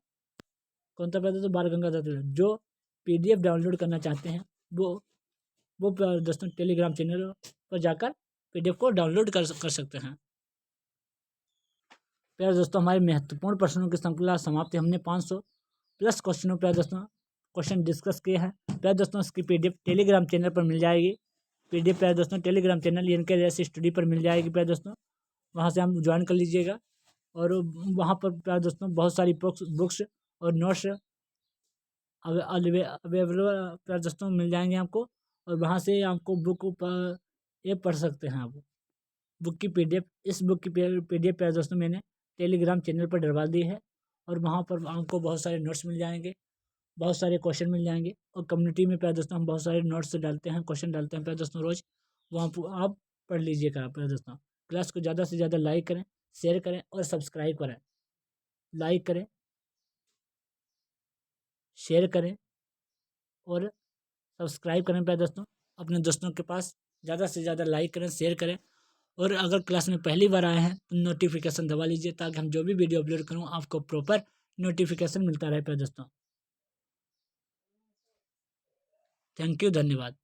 A: कौन था प्यारे दोस्तों? बाल गंगाधर तिलक। जो PDF डाउनलोड करना चाहते हैं वो प्यारे दोस्तों टेलीग्राम चैनल पर जाकर PDF को डाउनलोड कर सकते हैं। प्यारे दोस्तों हमारे महत्वपूर्ण प्रश्नों की श्रृंखला समाप्त है। हमने 500 प्लस क्वेश्चनों प्यारे दोस्तों क्वेश्चन डिस्कस किए हैं। प्यारे दोस्तों इसकी PDF टेलीग्राम चैनल पर मिल जाएगी। PDF प्यारे दोस्तों टेलीग्राम चैनल NK स्टडी पर मिल जाएगी प्यारे दोस्तों, वहाँ से हम ज्वाइन कर लीजिएगा। और वहाँ पर प्यारे दोस्तों बहुत सारी बुक्स और नोट्स अवेलेबल प्यारे दोस्तों मिल जाएंगे आपको। और वहाँ से आपको बुक ये पढ़ सकते हैं आप। बुक की PDF, इस बुक की PDF प्यारे दोस्तों मैंने टेलीग्राम चैनल पर डलवा दी है। और वहाँ पर आपको बहुत सारे नोट्स मिल जाएंगे, बहुत सारे क्वेश्चन मिल जाएंगे। और कम्युनिटी में प्यारे दोस्तों हम बहुत सारे नोट्स डालते हैं, क्वेश्चन डालते हैं प्यारे दोस्तों रोज़, वहाँ पर आप पढ़ लीजिएगा प्यारे दोस्तों। क्लास को ज़्यादा से ज़्यादा लाइक करें, शेयर करें और सब्सक्राइब करें। लाइक करें, शेयर करें और सब्सक्राइब करें प्यारे दोस्तों। अपने दोस्तों के पास ज़्यादा से ज़्यादा लाइक करें, शेयर करें। और अगर क्लास में पहली बार आए हैं तो नोटिफिकेशन दबा लीजिए, ताकि हम जो भी वीडियो अपलोड करूँ आपको प्रॉपर नोटिफिकेशन मिलता रहे प्यारे दोस्तों। थैंक यू, धन्यवाद।